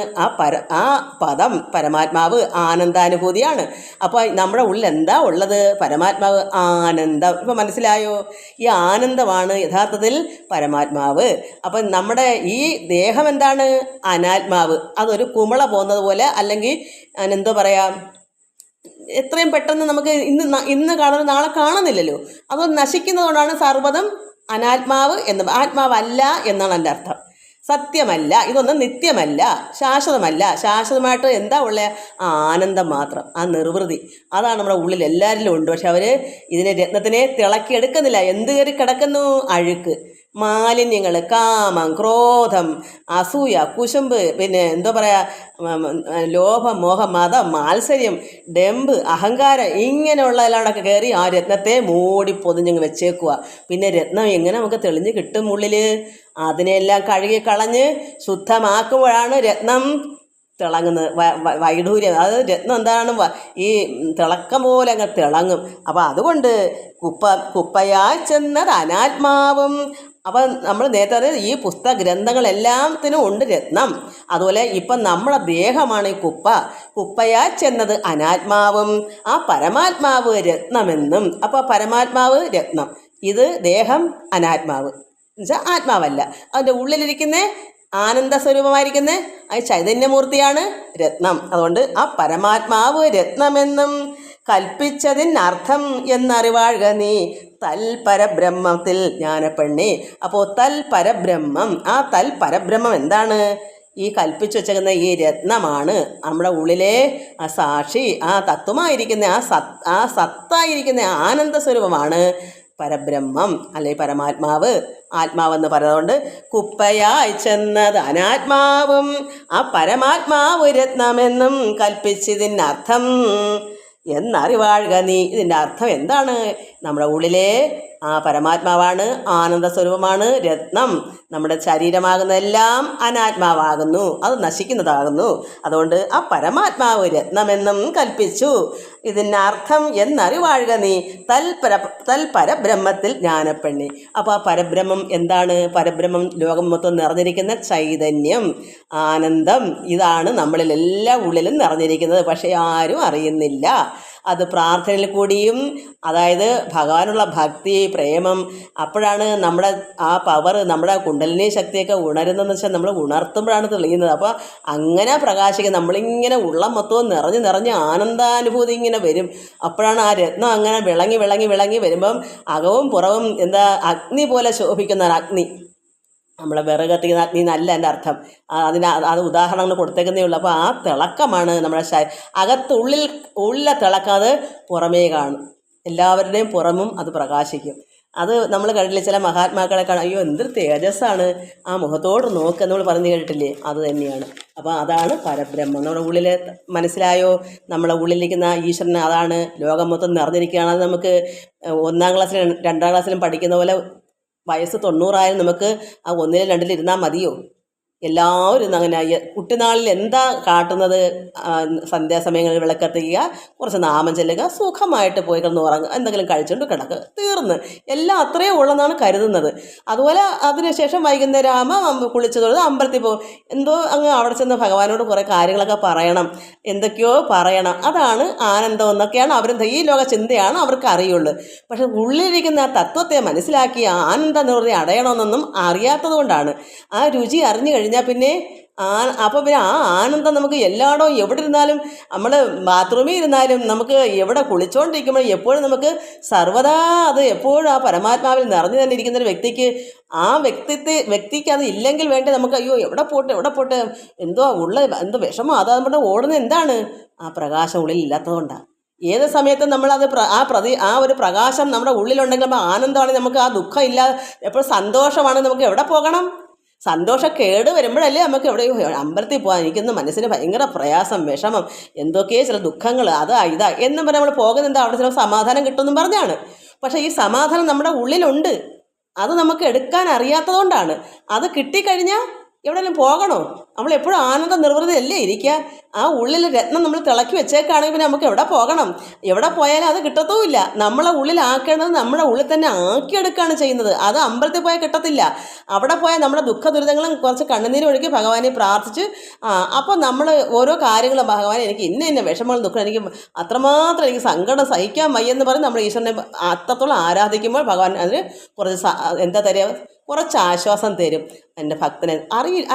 ആ പദം പരമാത്മാവ് ആനന്ദാനുഭൂതിയാണ്. അപ്പോൾ നമ്മുടെ ഉള്ളിൽ എന്താ ഉള്ളത്? പരമാത്മാവ് ആനന്ദം. ഇപ്പം മനസ്സിലായോ? ഈ ആനന്ദമാണ് യഥാർത്ഥത്തിൽ പരമാത്മാവ്. അപ്പം നമ്മുടെ ഈ ദേഹം എന്താണ്? അനാത്മാവ്. അതൊരു കുമിള പോകുന്നത് പോലെ, അല്ലെങ്കിൽ എന്തോ പറയാം, എത്രയും പെട്ടെന്ന് നമുക്ക് ഇന്ന് കാണുന്നത് നാളെ കാണുന്നില്ലല്ലോ. അത് നശിക്കുന്നതുകൊണ്ടാണ് സർവ്വതും അനാത്മാവ് എന്ന്. ആത്മാവല്ല എന്നാണ് എൻ്റെ അർത്ഥം. സത്യമല്ല, ഇതൊന്നും നിത്യമല്ല, ശാശ്വതമല്ല. ശാശ്വതമായിട്ട് എന്താ ഉള്ളത്? ആനന്ദം മാത്രം, ആ നിർവൃതി. അതാണ് നമ്മുടെ ഉള്ളിൽ എല്ലാവരിലും ഉണ്ട്. പക്ഷെ അവർ ഇതിനെ രത്നത്തിനെ തിളക്കിയെടുക്കുന്നില്ല. എന്ത് കയറി കിടക്കുന്നു? അഴുക്ക്, മാലിന്യങ്ങൾ, കാമം, ക്രോധം, അസൂയ, കുശുമ്പ്, പിന്നെ എന്താ പറയുക, ലോഭം, മോഹം, മതം, മാത്സര്യം, ഡംബ്, അഹങ്കാരം, ഇങ്ങനെയുള്ളതിലൂടെയൊക്കെ കയറി ആ രത്നത്തെ മൂടി പൊതിഞ്ഞങ്ങ് വെച്ചേക്കുക. പിന്നെ രത്നം എങ്ങനെ നമുക്ക് തെളിഞ്ഞ് കിട്ടും ഉള്ളിൽ? അതിനെല്ലാം കഴുകി കളഞ്ഞ് ശുദ്ധമാക്കുമ്പോഴാണ് രത്നം തിളങ്ങുന്നത്. വൈഡൂര്യം, അത് രത്നം എന്താണ്? ഈ തിളക്കം പോലെ അങ്ങ് തിളങ്ങും. അപ്പം അതുകൊണ്ട് കുപ്പയായി ചെന്നത് അനാത്മാവും. അപ്പം നമ്മൾ നേരത്തെ ഈ പുസ്തക ഗ്രന്ഥങ്ങളെല്ലാത്തിനും ഉണ്ട് രത്നം. അതുപോലെ ഇപ്പം നമ്മുടെ ദേഹമാണ് ഈ കുപ്പയായി ചെന്നത് അനാത്മാവും ആ പരമാത്മാവ് രത്നമെന്നും. അപ്പോൾ പരമാത്മാവ് രത്നം, ഇത് ദേഹം അനാത്മാവ് എന്നുവെച്ചാൽ ആത്മാവല്ല. അതിൻ്റെ ഉള്ളിലിരിക്കുന്ന ആനന്ദ സ്വരൂപമായിരിക്കുന്ന ആ ചൈതന്യമൂർത്തിയാണ് രത്നം. അതുകൊണ്ട് ആ പരമാത്മാവ് രത്നമെന്നും കൽപ്പിച്ചതിനർത്ഥം എന്നറിവാഴ്ക നീ തൽപരബ്രഹ്മത്തിൽ ജ്ഞാനപ്പെണ്ണേ. അപ്പോൾ തൽപരബ്രഹ്മം, ആ തൽപരബ്രഹ്മം എന്താണ്? ഈ കൽപ്പിച്ചു വച്ചേക്കുന്ന ഈ രത്നമാണ്. നമ്മുടെ ഉള്ളിലെ ആ സാക്ഷി, ആ തത്വമായിരിക്കുന്ന ആ സത്തായിരിക്കുന്ന ആനന്ദ സ്വരൂപമാണ് പരബ്രഹ്മം, അല്ലെ പരമാത്മാവ്. ആത്മാവെന്ന് പറയുന്നതുകൊണ്ട് കുപ്പയായി ചെന്നത് അനാത്മാവും ആ പരമാത്മാവ് രത്നമെന്നും കൽപ്പിച്ചതിനർത്ഥം എന്നറിവാഴ്ക നീ. ഇതിൻ്റെ അർത്ഥം എന്താണ്? നമ്മുടെ ഉള്ളിലെ ആ പരമാത്മാവാണ്, ആനന്ദ സ്വരൂപമാണ് രത്നം. നമ്മുടെ ശരീരമാകുന്നതെല്ലാം അനാത്മാവാകുന്നു, അത് നശിക്കുന്നതാകുന്നു. അതുകൊണ്ട് ആ പരമാത്മാവ് രത്നമെന്നും കൽപ്പിച്ചു. ഇതിൻ്റെ അർത്ഥം എന്നറിവാഴ്ക നീ തൽപരബ്രഹ്മത്തിൽ ജ്ഞാനപ്പെണ്ണി. അപ്പോൾ ആ പരബ്രഹ്മം എന്താണ്? പരബ്രഹ്മം ലോകം മൊത്തം നിറഞ്ഞിരിക്കുന്ന ചൈതന്യം, ആനന്ദം. ഇതാണ് നമ്മളിൽ എല്ലാ ഉള്ളിലും നിറഞ്ഞിരിക്കുന്നത്. പക്ഷേ ആരും അറിയുന്നില്ല. അത് പ്രാർത്ഥനയിൽ കൂടിയും, അതായത് ഭഗവാനുള്ള ഭക്തി, പ്രേമം, അപ്പോഴാണ് നമ്മുടെ ആ പവർ, നമ്മുടെ കുണ്ടലിനി ശക്തിയൊക്കെ ഉണരുന്നതെന്ന് വെച്ചാൽ നമ്മൾ ഉണർത്തുമ്പോഴാണ് തെളിയുന്നത്. അപ്പോൾ അങ്ങനെ പ്രകാശിക്കുക. നമ്മളിങ്ങനെ ഉള്ളം മൊത്തവും നിറഞ്ഞ് ആനന്ദാനുഭൂതി ഇങ്ങനെ വരും. അപ്പോഴാണ് ആ രത്നം അങ്ങനെ വിളങ്ങി വരുമ്പം അകവും പുറവും എന്താ അഗ്നി പോലെ ശോഭിക്കുന്ന അഗ്നി. നമ്മളെ വിറക് കത്തിക്കുന്ന അഗ്നി നല്ല എൻ്റെ അർത്ഥം. അത് ഉദാഹരണങ്ങൾ കൊടുത്തേക്കുന്നേ ഉള്ളൂ. അപ്പോൾ ആ തിളക്കമാണ് നമ്മുടെ ഉള്ളിലെ തിളക്കം. അത് പുറമേ കാണും, എല്ലാവരുടെയും പുറമും അത് പ്രകാശിക്കും. അത് നമ്മൾ കണ്ടില്ലേ, ചില മഹാത്മാക്കളെ കാണാം, അയ്യോ എന്തൊരു തേജസ്സാണ് ആ മുഖത്തോട് നോക്കുക നമ്മൾ പറഞ്ഞു കേട്ടില്ലേ, അത് തന്നെയാണ്. അപ്പോൾ അതാണ് പരബ്രഹ്മം. നമ്മുടെ ഉള്ളിൽ മനസ്സിലായോ? നമ്മുടെ ഉള്ളിലിരിക്കുന്ന ഈശ്വരൻ അതാണ്, ലോകം മൊത്തം നിറഞ്ഞിരിക്കുകയാണ്. അത് നമുക്ക് 1-ാം ക്ലാസ്സിലും 2-ാം ക്ലാസ്സിലും പഠിക്കുന്ന പോലെ വയസ്സ് 90 നമുക്ക് ആ 1-ലും 2-ലും ഇരുന്നാൽ മതിയോ? എല്ലാവരും ഇന്ന് അങ്ങനെ. കുട്ടിനാളിൽ എന്താ കാട്ടുന്നത്? സന്ധ്യാസമയങ്ങളിൽ വിളക്കത്തിക്കുക, കുറച്ച് നാമം ചെല്ലുക, സുഖമായിട്ട് പോയി കിടന്ന് ഉറങ്ങുക, എന്തെങ്കിലും കഴിച്ചുകൊണ്ട് കിടക്കുക, തീർന്ന്. എല്ലാം അത്രയേ ഉള്ളെന്നാണ് കരുതുന്നത്. അതുപോലെ അതിനുശേഷം വൈകുന്നേരം ആകുമ്പോൾ കുളിച്ച് തൊഴുത് അമ്പലത്തിൽ പോകും. എന്തോ അങ്ങ് അവിടെ ചെന്ന് ഭഗവാനോട് കുറേ കാര്യങ്ങളൊക്കെ പറയണം, എന്തൊക്കെയോ പറയണം. അതാണ് ആനന്ദം എന്നൊക്കെയാണ് അവർ, ഈ ലോക ചിന്തയാണ് അവർക്ക് അറിയുള്ളൂ. പക്ഷെ ഉള്ളിലിരിക്കുന്ന ആ തത്വത്തെ മനസ്സിലാക്കി ആനന്ദ നിർവൃതി അടയണമെന്നൊന്നും അറിയാത്തത് കൊണ്ടാണ്. ആ രുചി അറിഞ്ഞു കഴിഞ്ഞാൽ പിന്നെ അപ്പോൾ പിന്നെ ആ ആനന്ദം നമുക്ക് എല്ലായിടവും എവിടെ ഇരുന്നാലും, നമ്മൾ ബാത്റൂമിൽ ഇരുന്നാലും, നമുക്ക് എവിടെ കുളിച്ചുകൊണ്ടിരിക്കുമ്പോഴും എപ്പോഴും നമുക്ക് സർവ്വതാ അത് എപ്പോഴും ആ പരമാത്മാവിൽ നിറഞ്ഞു തന്നെ ഇരിക്കുന്നൊരു വ്യക്തിക്ക്, ആ വ്യക്തിക്ക് അത് ഇല്ലെങ്കിൽ വേണ്ടി നമുക്ക് അയ്യോ എവിടെ പോട്ടെ എന്തോ എന്തോ വിഷമോ, അത് നമ്മുടെ ഓടുന്നത് എന്താണ്? ആ പ്രകാശം ഉള്ളിൽ ഇല്ലാത്തതുകൊണ്ടാണ്. ഏത് സമയത്തും നമ്മളത് ആ ഒരു പ്രകാശം നമ്മുടെ ഉള്ളിലുണ്ടെങ്കിൽ നമ്മൾ ആനന്ദമാണെങ്കിൽ നമുക്ക് ആ ദുഃഖം ഇല്ലാതെ എപ്പോഴും സന്തോഷമാണ്. നമുക്ക് എവിടെ പോകണം? സന്തോഷം കേട് വരുമ്പോഴല്ലേ നമുക്ക് എവിടെയോ അമ്പലത്തിൽ പോകാൻ. എനിക്കൊന്ന് മനസ്സിന് ഭയങ്കര പ്രയാസം, വിഷമം, എന്തൊക്കെയോ ചില ദുഃഖങ്ങൾ, ഇതാ എന്നും പറഞ്ഞാൽ നമ്മൾ പോകുന്നത് അവിടെ ചില സമാധാനം കിട്ടുമെന്നും പറഞ്ഞാണ്. പക്ഷേ ഈ സമാധാനം നമ്മുടെ ഉള്ളിലുണ്ട്, അത് നമുക്ക് എടുക്കാൻ അറിയാത്തതുകൊണ്ടാണ്. അത് കിട്ടിക്കഴിഞ്ഞാൽ എവിടെയെങ്കിലും പോകണോ? നമ്മളെപ്പോഴും ആനന്ദ നിർവൃതിയല്ലേ ഇരിക്കുക. ആ ഉള്ളിൽ രത്നം നമ്മൾ തിളക്കി വെച്ചേക്കാണെങ്കിൽ പിന്നെ നമുക്ക് എവിടെ പോകണം? എവിടെ പോയാലും അത് കിട്ടത്തുമില്ല. നമ്മളെ ഉള്ളിലാക്കേണ്ടത് നമ്മുടെ ഉള്ളിൽ തന്നെ ആക്കിയെടുക്കുകയാണ് ചെയ്യുന്നത്. അത് അമ്പലത്തിൽ പോയാൽ കിട്ടത്തില്ല. അവിടെ പോയാൽ നമ്മുടെ ദുഃഖ ദുരിതങ്ങളും കുറച്ച് കണ്ണുനീര് ഒഴുകി ഭഗവാനെ പ്രാർത്ഥിച്ച് അപ്പോൾ നമ്മൾ ഓരോ കാര്യങ്ങളും ഭഗവാനെ എനിക്ക് ഇന്ന വിഷമങ്ങളും ദുഃഖം, എനിക്ക് അത്രമാത്രം എനിക്ക് സങ്കടം സഹിക്കാൻ വയ്യെന്ന് പറഞ്ഞ് നമ്മൾ ഈശ്വരനെ അത്രത്തോളം ആരാധിക്കുമ്പോൾ ഭഗവാൻ അതിന് കുറച്ച് എന്താ തരിക, കുറച്ച് ആശ്വാസം തരും. എൻ്റെ ഭക്തനെ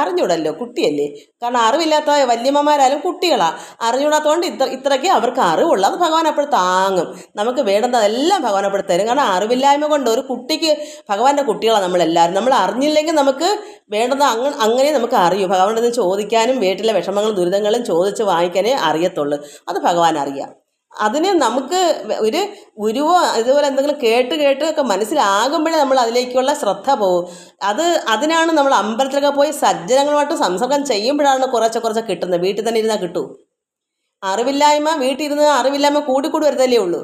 അറിഞ്ഞൂടല്ലോ, കുട്ടിയല്ലേ. കാരണം അറിവില്ലാത്ത വല്യമ്മമാരായാലും കുട്ടികളാണ്, അറിഞ്ഞൂടാത്തതുകൊണ്ട് ഇത്രയ്ക്ക് അവർക്ക് അറിവുള്ളൂ. അത് ഭഗവാൻ അപ്പോൾ താങ്ങും. നമുക്ക് വേണ്ടുന്നതെല്ലാം ഭഗവാൻ അപ്പോൾ തരും. കാരണം അറിവില്ലായ്മ കൊണ്ട് ഒരു കുട്ടിക്ക്, ഭഗവാന്റെ കുട്ടികളാണ് നമ്മളെല്ലാവരും. നമ്മൾ അറിഞ്ഞില്ലെങ്കിൽ നമുക്ക് വേണ്ടുന്ന അങ്ങനെ നമുക്ക് അറിയൂ. ഭഗവാന്റെ നിന്ന് ചോദിക്കാനും വീട്ടിലെ വിഷമങ്ങളും ദുരിതങ്ങളും ചോദിച്ച് വാങ്ങിക്കാനേ അറിയത്തുള്ളൂ. അത് ഭഗവാൻ അറിയാം. അതിന് നമുക്ക് ഒരു ഗുരുവോ ഇതുപോലെ എന്തെങ്കിലും കേട്ട് ഒക്കെ മനസ്സിലാകുമ്പോഴേ നമ്മൾ അതിലേക്കുള്ള ശ്രദ്ധ പോകും. അതിനാണ് നമ്മൾ അമ്പലത്തിലൊക്കെ പോയി സജ്ജനങ്ങളുമായിട്ട് സംസർഗം ചെയ്യുമ്പോഴാണ് കുറച്ച് കിട്ടുന്നത്. വീട്ടിൽ തന്നെ ഇരുന്നാൽ കിട്ടൂ? വീട്ടിൽ ഇരുന്ന് അറിവില്ലായ്മ കൂടി വരുന്നതല്ലേ ഉള്ളൂ.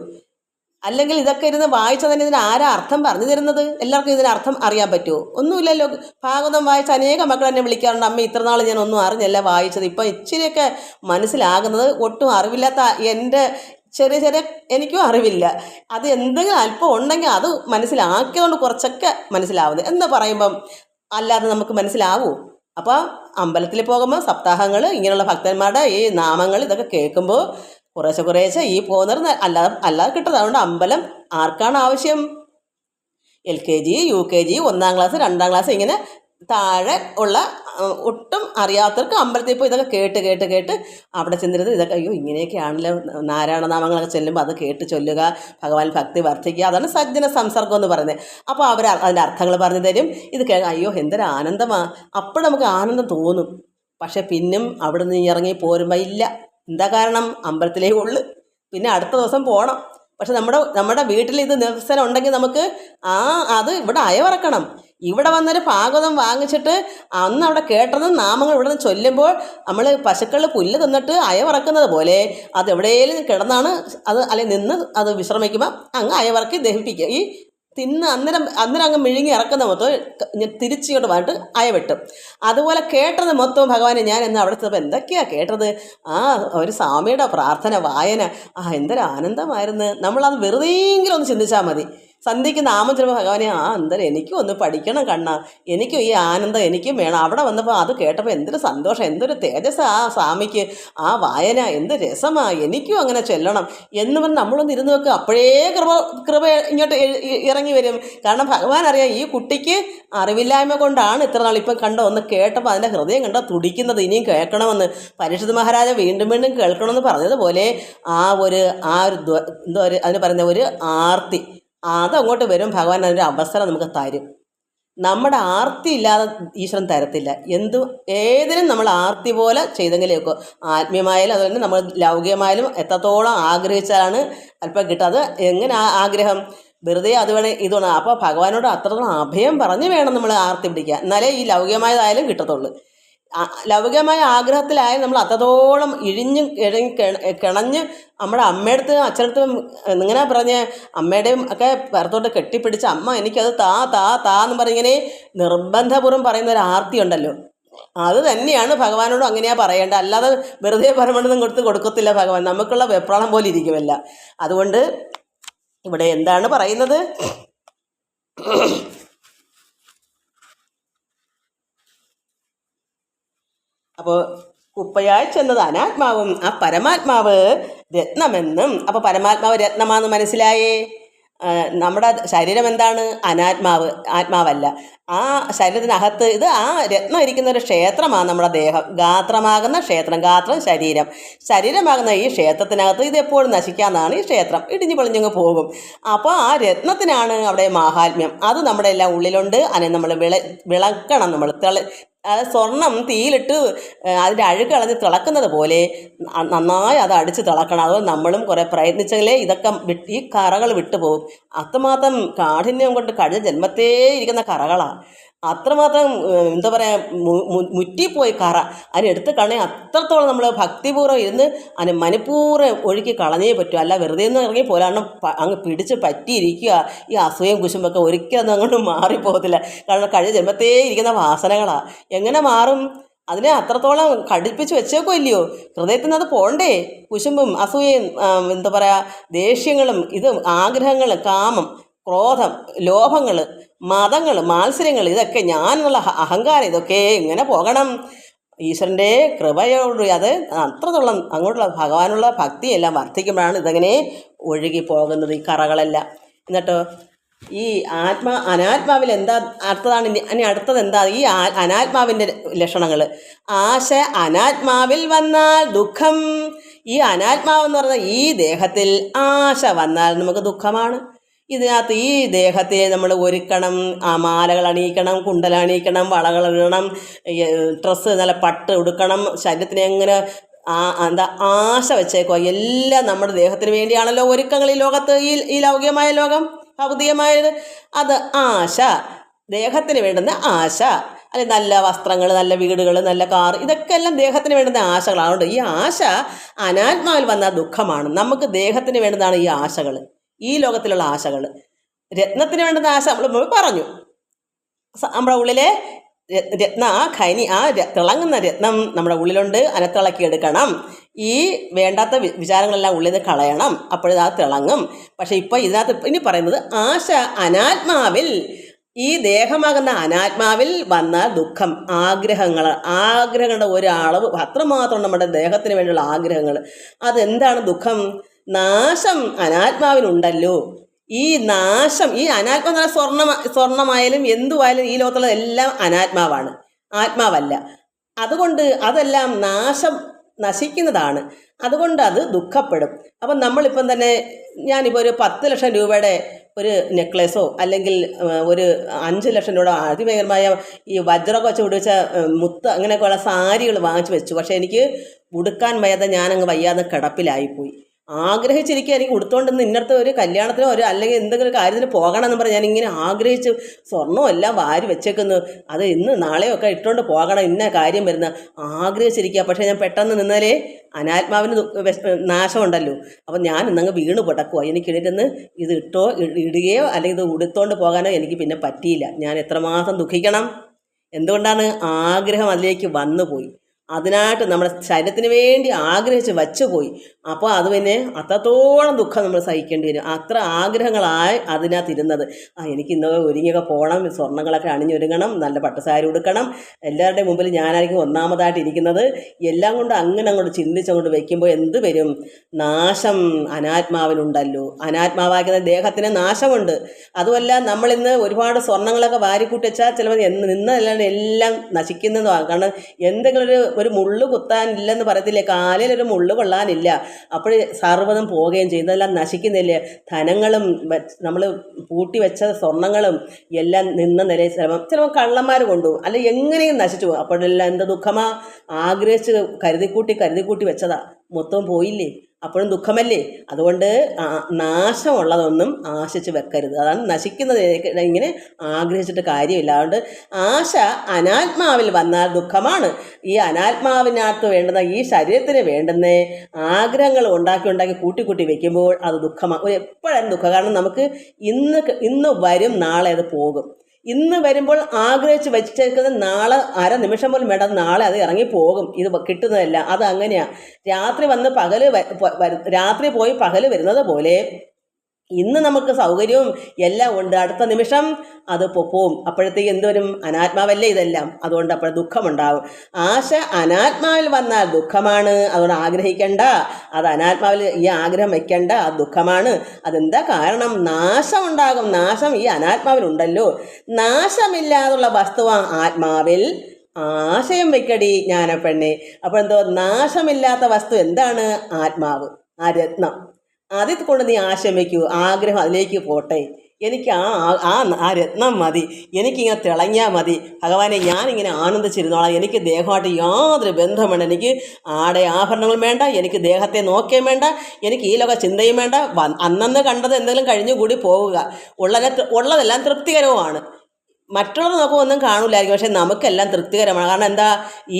അല്ലെങ്കിൽ ഇതൊക്കെ ഇരുന്ന് വായിച്ചാൽ തന്നെ ഇതിന് ആരാ അർത്ഥം പറഞ്ഞു തരുന്നത്? എല്ലാവർക്കും ഇതിന് അർത്ഥം അറിയാൻ പറ്റുമോ? ഒന്നുമില്ലല്ലോ. ഭാഗവതം വായിച്ച അനേകം മക്കൾ എന്നെ വിളിക്കാറുണ്ട്, അമ്മ ഇത്ര നാൾ ഞാൻ ഒന്നും അറിഞ്ഞല്ല വായിച്ചത്, ഇപ്പം ഇച്ചിരിയൊക്കെ മനസ്സിലാകുന്നത്. ഒട്ടും അറിവില്ലാത്ത എൻ്റെ ചെറിയ എനിക്കും അറിവില്ല. അത് എന്തെങ്കിലും അല്പം ഉണ്ടെങ്കിൽ അത് മനസ്സിലാക്കിയതുകൊണ്ട് കുറച്ചൊക്കെ മനസ്സിലാവുന്നത് എന്ന് പറയുമ്പം അല്ലാതെ നമുക്ക് മനസ്സിലാവൂ? അപ്പോൾ അമ്പലത്തിൽ പോകുമ്പോൾ സപ്താഹങ്ങൾ ഇങ്ങനെയുള്ള ഭക്തന്മാരുടെ ഈ നാമങ്ങൾ ഇതൊക്കെ കേൾക്കുമ്പോൾ കുറേശ്ശെ ഈ പോകുന്നത് അല്ലാതെ കിട്ടുന്നത്. അതുകൊണ്ട് അമ്പലം ആർക്കാണ് ആവശ്യം? LKG, UKG, 1-ാം ക്ലാസ്, 2-ാം ക്ലാസ്, ഇങ്ങനെ താഴെ ഉള്ള ഒട്ടും അറിയാത്തവർക്ക് അമ്പലത്തിൽ പോയി ഇതൊക്കെ കേട്ട് അവിടെ ചെന്നിരുന്നത് ഇതൊക്കെ അയ്യോ ഇങ്ങനെയൊക്കെയാണല്ലോ നാരായണ നാമങ്ങളൊക്കെ ചെല്ലുമ്പോൾ അത് കേട്ട് ചൊല്ലുക, ഭഗവാൻ ഭക്തി വർദ്ധിക്കുക. അതാണ് സജ്ജന സംസർഗം എന്ന് പറയുന്നത്. അപ്പോൾ അവർ അതിൻ്റെ അർത്ഥങ്ങൾ പറഞ്ഞു തരും. ഇത് അയ്യോ എന്തൊരു ആനന്ദമാണ്. അപ്പോൾ നമുക്ക് ആനന്ദം തോന്നും. പക്ഷെ പിന്നും അവിടെ നിന്ന് ഇറങ്ങി പോരുമ്പോൾ ഇല്ല. എന്താ കാരണം? അമ്പലത്തിലേ ഉള്ളു, പിന്നെ അടുത്ത ദിവസം പോകണം. പക്ഷെ നമ്മുടെ വീട്ടിൽ ഇത് നിവസനം ഉണ്ടെങ്കിൽ നമുക്ക് അത് ഇവിടെ അയവിറക്കണം. ഇവിടെ വന്നൊരു ഭാഗവതം വാങ്ങിച്ചിട്ട് അന്ന് അവിടെ കേട്ടതും നാമങ്ങൾ ഇവിടെ നിന്ന് ചൊല്ലുമ്പോൾ നമ്മൾ പശുക്കൾ പുല്ല് തിന്നിട്ട് അയവിറക്കുന്നത് പോലെ അത് എവിടെയെങ്കിലും കിടന്നാണ് അത് അല്ലെങ്കിൽ നിന്ന് അത് വിശ്രമിക്കുമ്പോൾ അങ്ങ് അയവിറക്കി ദഹിപ്പിക്കുക. ഈ തിന്ന് അന്നേരം അങ്ങ് മിഴുങ്ങി ഇറക്കുന്ന മൊത്തം തിരിച്ചിങ്ങോട്ട് വന്നിട്ട് അയവിട്ടും. അതുപോലെ കേട്ടത് മൊത്തവും ഭഗവാനെ ഞാൻ എന്ന് അവിടെ ചെന്നപ്പോൾ എന്തൊക്കെയാണ് കേട്ടത്? ഒരു സ്വാമിയുടെ പ്രാർത്ഥന വായന, എന്തൊരു ആനന്ദമായിരുന്നു. നമ്മളത് വെറുതെയെങ്കിലും ഒന്ന് ചിന്തിച്ചാൽ മതി. സന്ധ്യയ്ക്ക് നാമം ചെല്ലുമ്പോൾ ഭഗവാനെ എന്തായാലും എനിക്കും ഒന്ന് പഠിക്കണം കണ്ണാ, എനിക്കും ഈ ആനന്ദം എനിക്കും വേണം. അവിടെ വന്നപ്പോൾ അത് കേട്ടപ്പോൾ എന്തൊരു സന്തോഷം, എന്തൊരു തേജസ് ആ സ്വാമിക്ക്, ആ വായന എന്ത് രസമാണ്, എനിക്കും അങ്ങനെ ചെല്ലണം എന്ന് പറഞ്ഞ് നമ്മളൊന്ന് ഇരുന്ന് വെക്കുക. അപ്പോഴേ കൃപ ഇങ്ങോട്ട് ഇറങ്ങി വരും. കാരണം ഭഗവാൻ അറിയാം ഈ കുട്ടിക്ക് അറിവില്ലായ്മ കൊണ്ടാണ് ഇത്ര നാൾ ഇപ്പം കണ്ടോ ഒന്ന് കേട്ടപ്പോൾ അതിൻ്റെ ഹൃദയം കണ്ടോ തുടിക്കുന്നത്, ഇനിയും കേൾക്കണമെന്ന്. പരീക്ഷിത് മഹാരാജ വീണ്ടും കേൾക്കണമെന്ന് പറഞ്ഞതുപോലെ എന്താ അതിന് പറയുന്ന ഒരു ആർത്തി അതങ്ങോട്ട് വരും. ഭഗവാൻ അതിൻ്റെ അവസരം നമുക്ക് തരും. നമ്മുടെ ആർത്തി ഇല്ലാതെ ഈശ്വരൻ തരത്തില്ല. ഏതിനും നമ്മൾ ആർത്തി പോലെ ചെയ്തെങ്കിലേക്ക് ആത്മീയമായാലും അതുപോലെ നമ്മൾ ലൗകികമായാലും എത്രത്തോളം ആഗ്രഹിച്ചാലാണ് അല്പം കിട്ടുക. അത് എങ്ങനെ ആഗ്രഹം? വെറുതെ അത് വേണേ ഇതാണ്. അപ്പോൾ ഭഗവാനോട് അത്രത്തോളം അഭയം പറഞ്ഞ് വേണം നമ്മൾ ആർത്തി പിടിക്കുക, എന്നാലേ ഈ ലൗകികമായതായാലും കിട്ടത്തുള്ളൂ. ലൗകികമായ ആഗ്രഹത്തിലായാലും നമ്മൾ അത്രത്തോളം ഇഴിഞ്ഞ് കിണഞ്ഞ് നമ്മുടെ അമ്മയടുത്ത് അച്ഛനടുത്ത് ഇങ്ങനെ പറഞ്ഞ് അമ്മയുടെയും ഒക്കെ പുറത്തോട്ട് കെട്ടിപ്പിടിച്ച് അമ്മ എനിക്കത് താ താ താ എന്ന് പറഞ്ഞിങ്ങനെ നിർബന്ധപൂർവ്വം പറയുന്ന ഒരു ആർത്തി ഉണ്ടല്ലോ, അത് തന്നെയാണ് ഭഗവാനോടും അങ്ങനെയാ പറയേണ്ടത്. അല്ലാതെ വെറുതെ പരമണ്ണം കൊടുക്കത്തില്ല ഭഗവാൻ, നമുക്കുള്ള വെപ്രാളം പോലെ ഇരിക്കുമല്ല. അതുകൊണ്ട് ഇവിടെ എന്താണ് പറയുന്നത്? അപ്പോൾ കുപ്പയായി ചെന്നത് അനാത്മാവും ആ പരമാത്മാവ് രത്നമെന്നും. അപ്പോൾ പരമാത്മാവ് രത്നമാണെന്ന് മനസ്സിലായേ? നമ്മുടെ ശരീരം എന്താണ്? അനാത്മാവ്, ആത്മാവല്ല. ആ ശരീരത്തിനകത്ത് ഇത് ആ രത്നം ഇരിക്കുന്ന ഒരു ക്ഷേത്രമാണ് നമ്മുടെ ദേഹം, ഗാത്രമാകുന്ന ക്ഷേത്രം. ഗാത്രം ശരീരം, ശരീരമാകുന്ന ഈ ക്ഷേത്രത്തിനകത്ത് ഇത് എപ്പോഴും നശിക്കാമെന്നാണ് ഈ ക്ഷേത്രം, ഇടിഞ്ഞു പൊളിഞ്ഞങ്ങ് പോകും. അപ്പോൾ ആ രത്നത്തിനാണ് അവിടെ മാഹാത്മ്യം. അത് നമ്മുടെ എല്ലാം ഉള്ളിലുണ്ട്. അതിനെ നമ്മൾ വിളക്കണം. നമ്മൾ സ്വർണം തീയിലിട്ട് അതിൻ്റെ അഴുക്ക് കളഞ്ഞ് തിളക്കുന്നത് പോലെ നന്നായി അത് അടിച്ച് തിളക്കണം. അതുപോലെ നമ്മളും കുറേ പ്രയത്നിച്ചെങ്കിലേ ഇതൊക്കെ ഈ കറകൾ വിട്ടുപോകും. അത്രമാത്രം കാഠിന്യം കൊണ്ട് കഴിഞ്ഞ ജന്മത്തേ ഇരിക്കുന്ന കറകളാണ്. അത്രമാത്രം എന്താ പറയുക, മുറ്റിപ്പോയി കറ. അതിനെടുത്ത് കളഞ്ഞാൽ അത്രത്തോളം നമ്മൾ ഭക്തിപൂർവ്വം ഇരുന്ന് അതിനെ മനഃപൂർവ്വം ഒഴുക്കി കളഞ്ഞേ പറ്റൂ. അല്ല വെറുതെ ഒന്ന് ഇറങ്ങി പോലാണ് അങ്ങ് പിടിച്ച് പറ്റിയിരിക്കുക. ഈ അസൂയം കുശുമ്പൊക്കെ ഒരിക്കലും അങ്ങോട്ട് മാറിപ്പോകത്തില്ല. കാരണം കഴിഞ്ഞ ജന്മത്തേ ഇരിക്കുന്ന വാസനകളാണ്. എങ്ങനെ മാറും? അതിനെ അത്രത്തോളം കടുപ്പിച്ച് വെച്ചേക്കോ ഇല്ലയോ? ഹൃദയത്തിൽ നിന്ന് അത് പോണ്ടേ? കുശുമ്പും അസൂയയും എന്താ പറയുക, ദേഷ്യങ്ങളും ഇത് ആഗ്രഹങ്ങൾ, കാമം, ക്രോധം, ലോഭങ്ങൾ, മതങ്ങൾ, മാത്സര്യങ്ങൾ, ഇതൊക്കെ ഞാനുള്ള അഹങ്കാരം, ഇതൊക്കെ എങ്ങനെ പോകണം? ഈശ്വരൻ്റെ കൃപയോട് അത് അത്രത്തോളം അങ്ങോട്ടുള്ള ഭഗവാനുള്ള ഭക്തിയെല്ലാം വർദ്ധിക്കുമ്പോഴാണ് ഇതങ്ങനെ ഒഴുകി പോകുന്നത്, ഈ കറകളെല്ലാം. എന്നിട്ടോ ഈ അനാത്മാവിൽ എന്താ അടുത്തതാണ് ഇനി അടുത്തത് എന്താ? ഈ അനാത്മാവിൻ്റെ ലക്ഷണങ്ങൾ. ആശ അനാത്മാവിൽ വന്നാൽ ദുഃഖം. ഈ അനാത്മാവെന്ന് പറഞ്ഞാൽ ഈ ദേഹത്തിൽ ആശ വന്നാൽ നമുക്ക് ദുഃഖമാണ്. ഇതിനകത്ത് ഈ ദേഹത്തെ നമ്മൾ ഒരുക്കണം, മാലകൾ അണിയിക്കണം, കുണ്ടല അണിയിക്കണം, വളകൾ ഇടണം, ഡ്രസ്സ് നല്ല പട്ട് ഉടുക്കണം, ശരീരത്തിന് എങ്ങനെ എന്താ ആശ വെച്ചേക്കോ. എല്ലാം നമ്മുടെ ദേഹത്തിന് വേണ്ടിയാണല്ലോ ഒരുക്കങ്ങൾ ഈ ലോകത്ത്, ഈ ലൗകികമായ ലോകം, ഭൗതികമായത്. അത് ആശ, ദേഹത്തിന് വേണ്ടുന്ന ആശ. അല്ലെ നല്ല വസ്ത്രങ്ങൾ, നല്ല വീടുകൾ, നല്ല കാർ, ഇതൊക്കെ എല്ലാം ദേഹത്തിന് വേണ്ടുന്ന ആശകളാണ്. അതുകൊണ്ട് ഈ ആശ അനാത്മാവിൽ വന്ന ദുഃഖമാണ്. നമുക്ക് ദേഹത്തിന് വേണ്ടുന്നതാണ് ഈ ആശകൾ, ഈ ലോകത്തിലുള്ള ആശകൾ. രത്നത്തിന് വേണ്ടുന്ന ആശ നമ്മൾ പറഞ്ഞു. നമ്മുടെ ഉള്ളിലെ രത്ന, ആ ഖനി, ആ തിളങ്ങുന്ന രത്നം നമ്മുടെ ഉള്ളിലുണ്ട്. അതിനെ തിളക്കിയെടുക്കണം. ഈ വേണ്ടാത്ത വിചാരങ്ങളെല്ലാം ഉള്ളിൽ നിന്ന് കളയണം, അപ്പോഴത് തിളങ്ങും. പക്ഷേ ഇപ്പോൾ ഇതിനകത്ത് ഇനി പറയുന്നത് ആശ അനാത്മാവിൽ, ഈ ദേഹമാകുന്ന അനാത്മാവിൽ വന്ന ദുഃഖം, ആഗ്രഹങ്ങളുടെ ഒരളവ് അത്രമാത്രം നമ്മുടെ ദേഹത്തിന് വേണ്ടിയുള്ള ആഗ്രഹങ്ങൾ. അതെന്താണ് ദുഃഖം? നാശം അനാത്മാവിനുണ്ടല്ലോ. ഈ നാശം, ഈ ആത്മാവെന്ന് പറഞ്ഞാൽ സ്വർണ്ണമായാലും എന്തുമായാലും ഈ ലോകത്തുള്ള എല്ലാം അനാത്മാവാണ്, ആത്മാവല്ല. അതുകൊണ്ട് അതെല്ലാം നശിക്കുന്നതാണ്. അതുകൊണ്ട് അത് ദുഃഖപ്പെടും. അപ്പം നമ്മളിപ്പം തന്നെ ഞാനിപ്പോൾ ഒരു 10 ലക്ഷം രൂപയുടെ ഒരു നെക്ലേസോ അല്ലെങ്കിൽ ഒരു 5 ലക്ഷം രൂപയുടെ അതിഭയങ്കരമായ ഈ വജ്രമൊക്കെ വെച്ച് പിടിച്ച മുത്ത് അങ്ങനെയൊക്കെയുള്ള സാരികൾ വാങ്ങിച്ചു വെച്ചു. പക്ഷേ എനിക്ക് ഉടുക്കാൻ വയ്യാതെ ഞാനങ്ങ് വയ്യാതെ കിടപ്പിലായിപ്പോയി. ആഗ്രഹിച്ചിരിക്കുക എനിക്ക് ഉടുത്തോണ്ടെന്ന് ഇന്നത്തെ ഒരു കല്യാണത്തിനോ അല്ലെങ്കിൽ എന്തെങ്കിലും കാര്യത്തിന് പോകണമെന്ന് പറഞ്ഞ് ഞാനിങ്ങനെ ആഗ്രഹിച്ച് സ്വർണ്ണവും എല്ലാം വാരി വെച്ചേക്കുന്നു. അത് ഇന്ന് നാളെയോ ഒക്കെ ഇട്ടുകൊണ്ട് പോകണം, ഇന്ന കാര്യം വരുന്ന ആഗ്രഹിച്ചിരിക്കുക. പക്ഷേ ഞാൻ പെട്ടെന്ന് നിന്നാലേ അനാത്മാവിന് നാശമുണ്ടല്ലോ. അപ്പം ഞാൻ ഇന്നങ്ങ് വീണ് പൊടക്കുക. എനിക്കിടന്ന് ഇത് ഇടുകയോ അല്ലെങ്കിൽ ഇത് ഉടുത്തോണ്ട് പോകാനോ എനിക്ക് പിന്നെ പറ്റിയില്ല. ഞാൻ എത്രമാത്രം ദുഃഖിക്കണം. എന്തുകൊണ്ടാണ്? ആഗ്രഹം അതിലേക്ക് വന്നുപോയി. അതിനായിട്ട് നമ്മുടെ ശരീരത്തിന് വേണ്ടി ആഗ്രഹിച്ച് വച്ചുപോയി. അപ്പോൾ അത് പിന്നെ അത്രത്തോളം ദുഃഖം നമ്മൾ സഹിക്കേണ്ടി വരും. അത്ര ആഗ്രഹങ്ങളായി അതിനകത്തിരുന്നത്. എനിക്ക് ഇന്ന് ഒരുങ്ങിയൊക്കെ പോകണം, സ്വർണ്ണങ്ങളൊക്കെ അണിഞ്ഞൊരുങ്ങണം, നല്ല പട്ടുസാരി ഉടുക്കണം, എല്ലാവരുടെയും മുമ്പിൽ ഞാനായിരിക്കും ഒന്നാമതായിട്ട് ഇരിക്കുന്നത്. എല്ലാം കൊണ്ട് അങ്ങോട്ട് ചിന്തിച്ചങ്ങോട്ട് വയ്ക്കുമ്പോൾ എന്ത് വരും? നാശം അനാത്മാവിനുണ്ടല്ലോ. അനാത്മാവാക്കുന്ന ദേഹത്തിന് നാശമുണ്ട്. അതുമല്ല, നമ്മളിന്ന് ഒരുപാട് സ്വർണ്ണങ്ങളൊക്കെ വാരിക്കൂട്ടി വെച്ചാൽ ചിലപ്പോൾ നിന്നല്ലാണ്ട് എല്ലാം നശിക്കുന്നതാണ്. കാരണം എന്തെങ്കിലും ഒരു മുള്ളു കുത്താനില്ലെന്ന് പറയത്തില്ലേ, കാലിലൊരു മുള്ളു കൊള്ളാനില്ല. അപ്പോൾ സർവ്വതും പോവുകയും ചെയ്യുന്നതെല്ലാം നശിക്കുന്നില്ലേ. ധനങ്ങളും നമ്മൾ പൂട്ടി വെച്ച സ്വർണ്ണങ്ങളും എല്ലാം നിന്ന നിലയിൽ ചിലപ്പോൾ കള്ളന്മാർ കൊണ്ടുപോകും, അല്ല എങ്ങനെയും നശിച്ചു പോകും. അപ്പോഴെല്ലാം എന്ത് ദുഃഖമാ. ആഗ്രഹിച്ച് കരുതിക്കൂട്ടി വെച്ചതാ, മൊത്തം പോയില്ലേ. അപ്പോഴും ദുഃഖമല്ലേ. അതുകൊണ്ട് നാശമുള്ളതൊന്നും ആശിച്ച് വെക്കരുത്. അതാണ് നശിക്കുന്നത് ഇങ്ങനെ ആഗ്രഹിച്ചിട്ട് കാര്യമില്ല. അതുകൊണ്ട് ആശ അനാത്മാവിൽ വന്നാൽ ദുഃഖമാണ്. ഈ അനാത്മാവിനകത്ത് വേണ്ടുന്ന ഈ ശരീരത്തിന് വേണ്ടുന്ന ആഗ്രഹങ്ങൾ ഉണ്ടാക്കി കൂട്ടി വെക്കുമ്പോൾ അത് ദുഃഖമാണ്. എപ്പോഴും ദുഃഖം. കാരണം നമുക്ക് ഇന്ന് വരും, നാളെ അത് പോകും. ഇന്ന് വരുമ്പോൾ ആഗ്രഹിച്ച് വെച്ചേക്കുന്നത് നാളെ നിമിഷം പോലും വേണ്ട, നാളെ അത് ഇറങ്ങിപ്പോകും. ഇത് കിട്ടുന്നതല്ല. അത് അങ്ങനെയാണ്. രാത്രി വന്ന് രാത്രി പോയി പകല് വരുന്നത് പോലെ ഇന്ന് നമുക്ക് സൗകര്യവും എല്ലാം ഉണ്ട്, അടുത്ത നിമിഷം അത് പോവും. അപ്പോഴത്തേക്ക് എന്തുവരും? അനാത്മാവല്ലേ ഇതെല്ലാം. അതുകൊണ്ട് അപ്പോൾ ദുഃഖമുണ്ടാവും. ആശ അനാത്മാവിൽ വന്നാൽ ദുഃഖമാണ്. അതുകൊണ്ട് ആഗ്രഹിക്കേണ്ട, അത് അനാത്മാവിൽ ഈ ആഗ്രഹം വെക്കേണ്ട, അത് ദുഃഖമാണ്. അതെന്താ കാരണം? നാശമുണ്ടാകും. നാശം ഈ അനാത്മാവിലുണ്ടല്ലോ. നാശമില്ലാതുള്ള വസ്തുവാ ആത്മാവിൽ ആശയം വെക്കടി ജ്ഞാനപ്പെണ്ണെ. അപ്പോൾ എന്തോ നാശമില്ലാത്ത വസ്തു എന്താണ്? ആത്മാവ്, ആ രത്നം. അതിൽ കൊണ്ട് നീ ആശയം വയ്ക്കൂ. ആഗ്രഹം അതിലേക്ക് പോട്ടെ. എനിക്ക് ആ രത്നം മതി, എനിക്കിങ്ങനെ തിളങ്ങിയാൽ മതി. ഭഗവാനെ, ഞാനിങ്ങനെ ആനന്ദിച്ചിരുന്നോളാം. എനിക്ക് ദേഹമായിട്ട് യാതൊരു ബന്ധം വേണ്ട. എനിക്ക് ആഭരണങ്ങളും വേണ്ട, എനിക്ക് ദേഹത്തെ നോക്കുകയും വേണ്ട, എനിക്ക് ഈ ലോക ചിന്തയും വേണ്ട. അന്നന്ന് കണ്ടത് എന്തെങ്കിലും കഴിഞ്ഞു കൂടി പോവുക. ഉള്ളതെല്ലാം തൃപ്തികരവുമാണ്. മറ്റുള്ളവർ നോക്കുമ്പോൾ ഒന്നും കാണൂലായിരിക്കും, പക്ഷെ നമുക്കെല്ലാം തൃപ്തികരമാണ്. കാരണം എന്താ?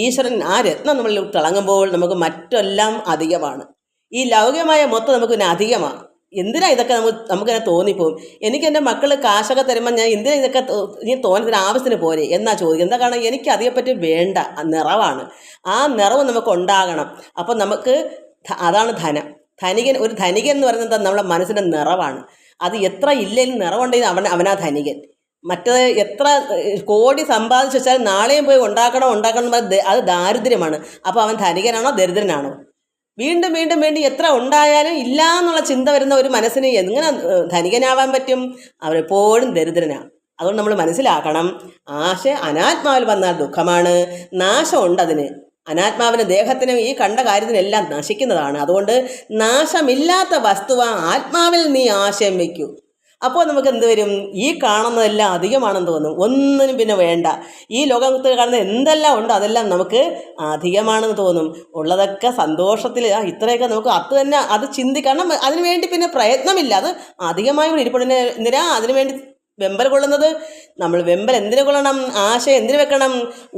ഈശ്വരൻ ആ രത്നം നമ്മളിൽ തിളങ്ങുമ്പോൾ നമുക്ക് മറ്റെല്ലാം അധികമാണ്. ഈ ലൗകികമായ മൊത്തം നമുക്ക് പിന്നെ അധികമാണ്. എന്തിനാ ഇതൊക്കെ നമുക്കിങ്ങനെ തോന്നിപ്പോവും. എനിക്ക് എൻ്റെ മക്കൾ കാശൊക്കെ തരുമ്പോൾ ഞാൻ എന്തിനാ ഇതൊക്കെ തോന്നത്തിന് ആവശ്യത്തിന് പോരെ എന്നാ ചോദിക്കും. എന്താ കാരണം? എനിക്ക് അതിനെപ്പറ്റി വേണ്ട നിറവാണ്. ആ നിറവ് നമുക്ക് ഉണ്ടാകണം. അപ്പം നമുക്ക് അതാണ് ധനം. ഒരു ധനികൻ എന്ന് പറയുന്നത് നമ്മളെ മനസ്സിൻ്റെ നിറവാണ്. അത് എത്ര ഇല്ലെങ്കിലും നിറവുണ്ടെങ്കിൽ അവനാ ധനികൻ. മറ്റത് എത്ര കോടി സമ്പാദിച്ചു വെച്ചാൽ നാളെയും പോയി ഉണ്ടാക്കണം അത് ദാരിദ്ര്യമാണ്. അപ്പോൾ അവൻ ധനികനാണോ ദരിദ്രനാണോ? വീണ്ടും എത്ര ഉണ്ടായാലും ഇല്ല എന്നുള്ള ചിന്ത വരുന്ന ഒരു മനസ്സിന് എങ്ങനെ ധനികനാവാൻ പറ്റും? അവരെപ്പോഴും ദരിദ്രനാണ്. അതുകൊണ്ട് നമ്മൾ മനസ്സിലാക്കണം, ആശ അനാത്മാവിൽ വന്നാൽ ദുഃഖമാണ്. നാശമുണ്ട് അതിന്. അനാത്മാവിന് ദേഹത്തിനും ഈ കണ്ട കാര്യത്തിനെല്ലാം നശിക്കുന്നതാണ്. അതുകൊണ്ട് നാശമില്ലാത്ത വസ്തുവാ ആത്മാവിൽ നീ ആശയം വയ്ക്കൂ. അപ്പോൾ നമുക്ക് എന്ത് വരും? ഈ കാണുന്നതെല്ലാം അധികമാണെന്ന് തോന്നും. ഒന്നിനും പിന്നെ വേണ്ട. ഈ ലോകത്ത് കാണുന്ന എന്തെല്ലാം ഉണ്ടോ അതെല്ലാം നമുക്ക് അധികമാണെന്ന് തോന്നും. ഉള്ളതൊക്കെ സന്തോഷത്തിൽ ഇത്രയൊക്കെ നമുക്ക് അത് ചിന്തിക്കണം. അതിനു വേണ്ടി പിന്നെ പ്രയത്നമില്ല. അത് അധികമായി ഇരിപ്പുണ്ട്. എന്തിനാ അതിനു വേണ്ടി വെമ്പൽ കൊള്ളുന്നത്? നമ്മൾ വെമ്പൽ എന്തിനു കൊള്ളണം? ആശ എന്തിനു വെക്കണം?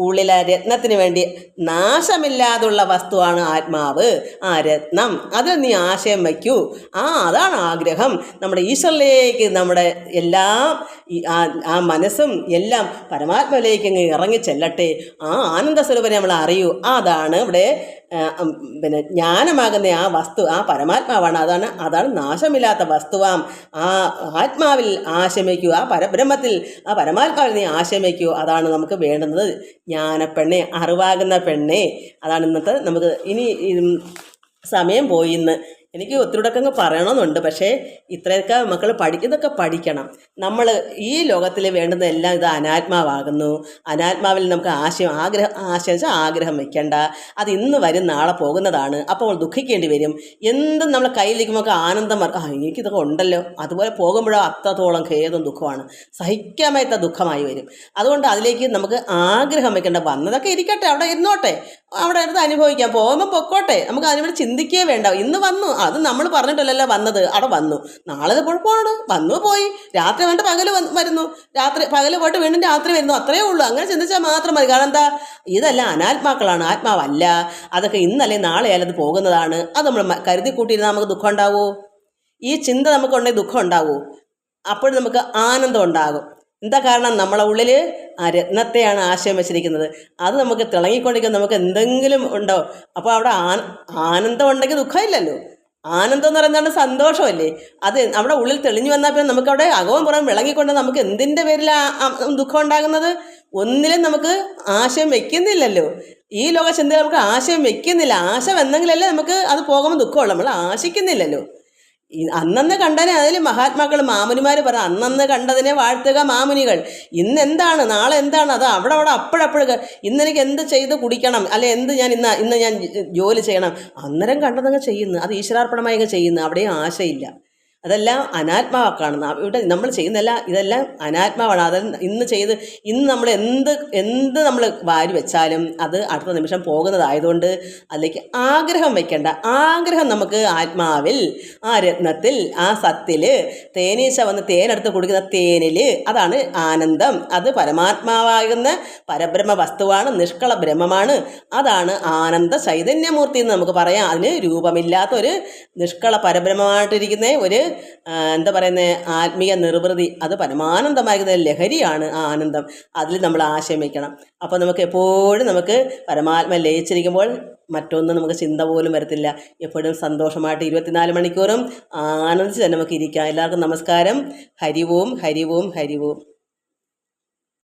ഉള്ളിലെ രത്നത്തിന് വേണ്ടി. നാശമില്ലാതുള്ള വസ്തുവാണ് ആത്മാവ്, ആ രത്നം. അതിൽ നീ ആശയം വയ്ക്കൂ. അതാണ് ആഗ്രഹം. നമ്മുടെ ഈശ്വരനിലേക്ക് നമ്മുടെ എല്ലാം ആ മനസ്സും എല്ലാം പരമാത്മാവിലേക്ക് അങ്ങ് ഇറങ്ങി ചെല്ലട്ടെ. ആ ആനന്ദ സ്വരൂപനെ നമ്മൾ അറിയൂ. അതാണ് ഇവിടെ പിന്നെ ജ്ഞാനമാകുന്ന ആ വസ്തു, ആ പരമാത്മാവാണ്. അതാണ് നാശമില്ലാത്ത വസ്തുവാം. ആ ആത്മാവിൽ ആശമിക്കൂ. ആ പരബ്രഹ്മത്തിൽ, ആ പരമാത്മാവിൽ നീ ആശമിക്കൂ. അതാണ് നമുക്ക് വേണ്ടുന്നത്. ജ്ഞാനപ്പെണ്ണെ, അറിവാകുന്ന പെണ്ണെ. അതാണ് ഇന്നത്തെ നമുക്ക്. ഇനി സമയം പോയി. ഇന്ന് എനിക്ക് ഒത്തിരിയൊക്കെ അങ്ങ് പറയണമെന്നുണ്ട്. പക്ഷേ ഇത്രയൊക്കെ മക്കൾ ഇതൊക്കെ പഠിക്കണം. നമ്മൾ ഈ ലോകത്തിൽ വേണ്ടുന്നതെല്ലാം ഇത് അനാത്മാവാകുന്നു. അനാത്മാവിൽ നമുക്ക് ആഗ്രഹം വെക്കേണ്ട. അത് ഇന്ന് വരും, നാളെ പോകുന്നതാണ്. അപ്പോൾ ദുഃഖിക്കേണ്ടി വരും. എന്തും നമ്മളെ കയ്യിലിരിക്കുമ്പോൾ ആനന്ദം എനിക്കിതൊക്കെ ഉണ്ടല്ലോ. അതുപോലെ പോകുമ്പോഴോ അത്രത്തോളം ഖേദവും ദുഃഖമാണ്. സഹിക്കാമേത്ത ദുഃഖമായി വരും. അതുകൊണ്ട് അതിലേക്ക് നമുക്ക് ആഗ്രഹം വെക്കേണ്ട. വന്നതൊക്കെ ഇരിക്കട്ടെ, അവിടെ ഇരുന്നോട്ടെ, അവിടെ അടുത്ത് അനുഭവിക്കാം. പോകുമ്പോൾ പൊക്കോട്ടെ. നമുക്ക് അതിനുവേണ്ടി ചിന്തിക്കുകയേ വേണ്ട. ഇന്ന് വന്നു, അത് നമ്മൾ പറഞ്ഞിട്ടല്ലല്ലോ വന്നത്. അവിടെ വന്നു, നാളെ പോകണം. വന്നു പോയി. രാത്രി വന്നിട്ട് പകല് വരുന്നു, പകല് പോയിട്ട് വീണ്ടും രാത്രി വരുന്നു. അത്രയേ ഉള്ളൂ. അങ്ങനെ ചിന്തിച്ചാൽ മാത്രം മതി. കാരണം എന്താ? ഇതെല്ലാം അനാത്മാക്കളാണ്, ആത്മാവല്ല. അതൊക്കെ ഇന്നല്ലേ നാളെ ആയാലും അത് പോകുന്നതാണ്. അത് നമ്മൾ കരുതി കൂട്ടിയിരുന്നാൽ നമുക്ക് ദുഃഖം ഉണ്ടാവുമോ? ഈ ചിന്ത നമുക്കുണ്ടെങ്കിൽ ദുഃഖം ഉണ്ടാവുമോ? അപ്പോഴും നമുക്ക് ആനന്ദം ഉണ്ടാകും. എന്താ കാരണം? നമ്മളെ ഉള്ളിൽ ആ രത്നത്തെയാണ് ആശയം വെച്ചിരിക്കുന്നത്. അത് നമുക്ക് തിളങ്ങിക്കൊണ്ടിരിക്കുന്ന നമുക്ക് എന്തെങ്കിലും ഉണ്ടോ? അപ്പോൾ അവിടെ ആനന്ദം ഉണ്ടെങ്കിൽ ദുഃഖമില്ലല്ലോ. ആനന്ദം എന്ന് പറയുന്നതാണ് സന്തോഷമല്ലേ. അത് നമ്മുടെ ഉള്ളിൽ തെളിഞ്ഞു വന്നാൽ പിന്നെ നമുക്കവിടെ അകവും പുറം വിളങ്ങിക്കൊണ്ട് നമുക്ക് എന്തിൻ്റെ പേരിലാണ് ദുഃഖം ഉണ്ടാകുന്നത്? ഒന്നിലും നമുക്ക് ആശയം വെക്കുന്നില്ലല്ലോ. ഈ ലോക ചിന്തയിൽ നമുക്ക് ആശയം വെക്കുന്നില്ല. ആശ വന്നെങ്കിലല്ലേ നമുക്ക് അത് പോകുമ്പോൾ ദുഃഖമുള്ളൂ. നമ്മൾ ആശിക്കുന്നില്ലല്ലോ. അന്നന്ന് കണ്ടതിനെ, അതിൽ മഹാത്മാക്കൾ മാമുനിമാർ പറ, അന്നന്ന് കണ്ടതിനെ വാഴ്ത്തുക മാമുനികൾ. ഇന്നെന്താണ്, നാളെ എന്താണ്, അത് അവിടെ അപ്പോഴപ്പോഴൊക്കെ ഇന്നെനിക്ക് എന്ത് ചെയ്ത് കുടിക്കണം, അല്ലെ ഇന്ന് ഞാൻ ജോലി ചെയ്യണം, അന്നേരം കണ്ടതങ്ങ് ചെയ്യുന്നു. അത് ഈശ്വരാർപ്പണമായി ചെയ്യുന്നു. അവിടെയും ആശയില്ല. അതെല്ലാം അനാത്മാവാക്കാണ്. ഇവിടെ നമ്മൾ ഇതെല്ലാം അനാത്മാവാണ്. അത് ഇന്ന് നമ്മൾ എന്ത് നമ്മൾ വാരി വെച്ചാലും അത് അടുത്ത നിമിഷം പോകുന്നതായതുകൊണ്ട് അതിലേക്ക് ആഗ്രഹം വെക്കേണ്ട. ആഗ്രഹം നമുക്ക് ആത്മാവിൽ, ആ രത്നത്തിൽ, ആ സത്തിൽ, തേനീച്ച വന്ന് തേനെടുത്ത് കുടിക്കുന്ന തേനിൽ, അതാണ് ആനന്ദം. അത് പരമാത്മാവാകുന്ന പരബ്രഹ്മ വസ്തുവാണ്, നിഷ്കള ബ്രഹ്മമാണ്. അതാണ് ആനന്ദ ചൈതന്യമൂർത്തി എന്ന് നമുക്ക് പറയാം. അതിന് രൂപമില്ലാത്ത ഒരു നിഷ്കള പരബ്രഹ്മമായിട്ടിരിക്കുന്ന ഒരു എന്താ പറയുന്നത്, ആത്മീയ നിർവൃതി, അത് പരമാനന്ദമാകുന്ന ലഹരിയാണ് ആ ആനന്ദം. അതിൽ നമ്മൾ ആശയം വയ്ക്കണം. അപ്പോൾ നമുക്ക് എപ്പോഴും നമുക്ക് പരമാത്മ ലയിച്ചിരിക്കുമ്പോൾ മറ്റൊന്നും നമുക്ക് ചിന്ത പോലും വരത്തില്ല. എപ്പോഴും സന്തോഷമായിട്ട് 24 മണിക്കൂറും ആനന്ദിച്ച് തന്നെ നമുക്ക് ഇരിക്കാം. എല്ലാവർക്കും നമസ്കാരം. ഹരി ഓം, ഹരി ഓം, ഹരി ഓം.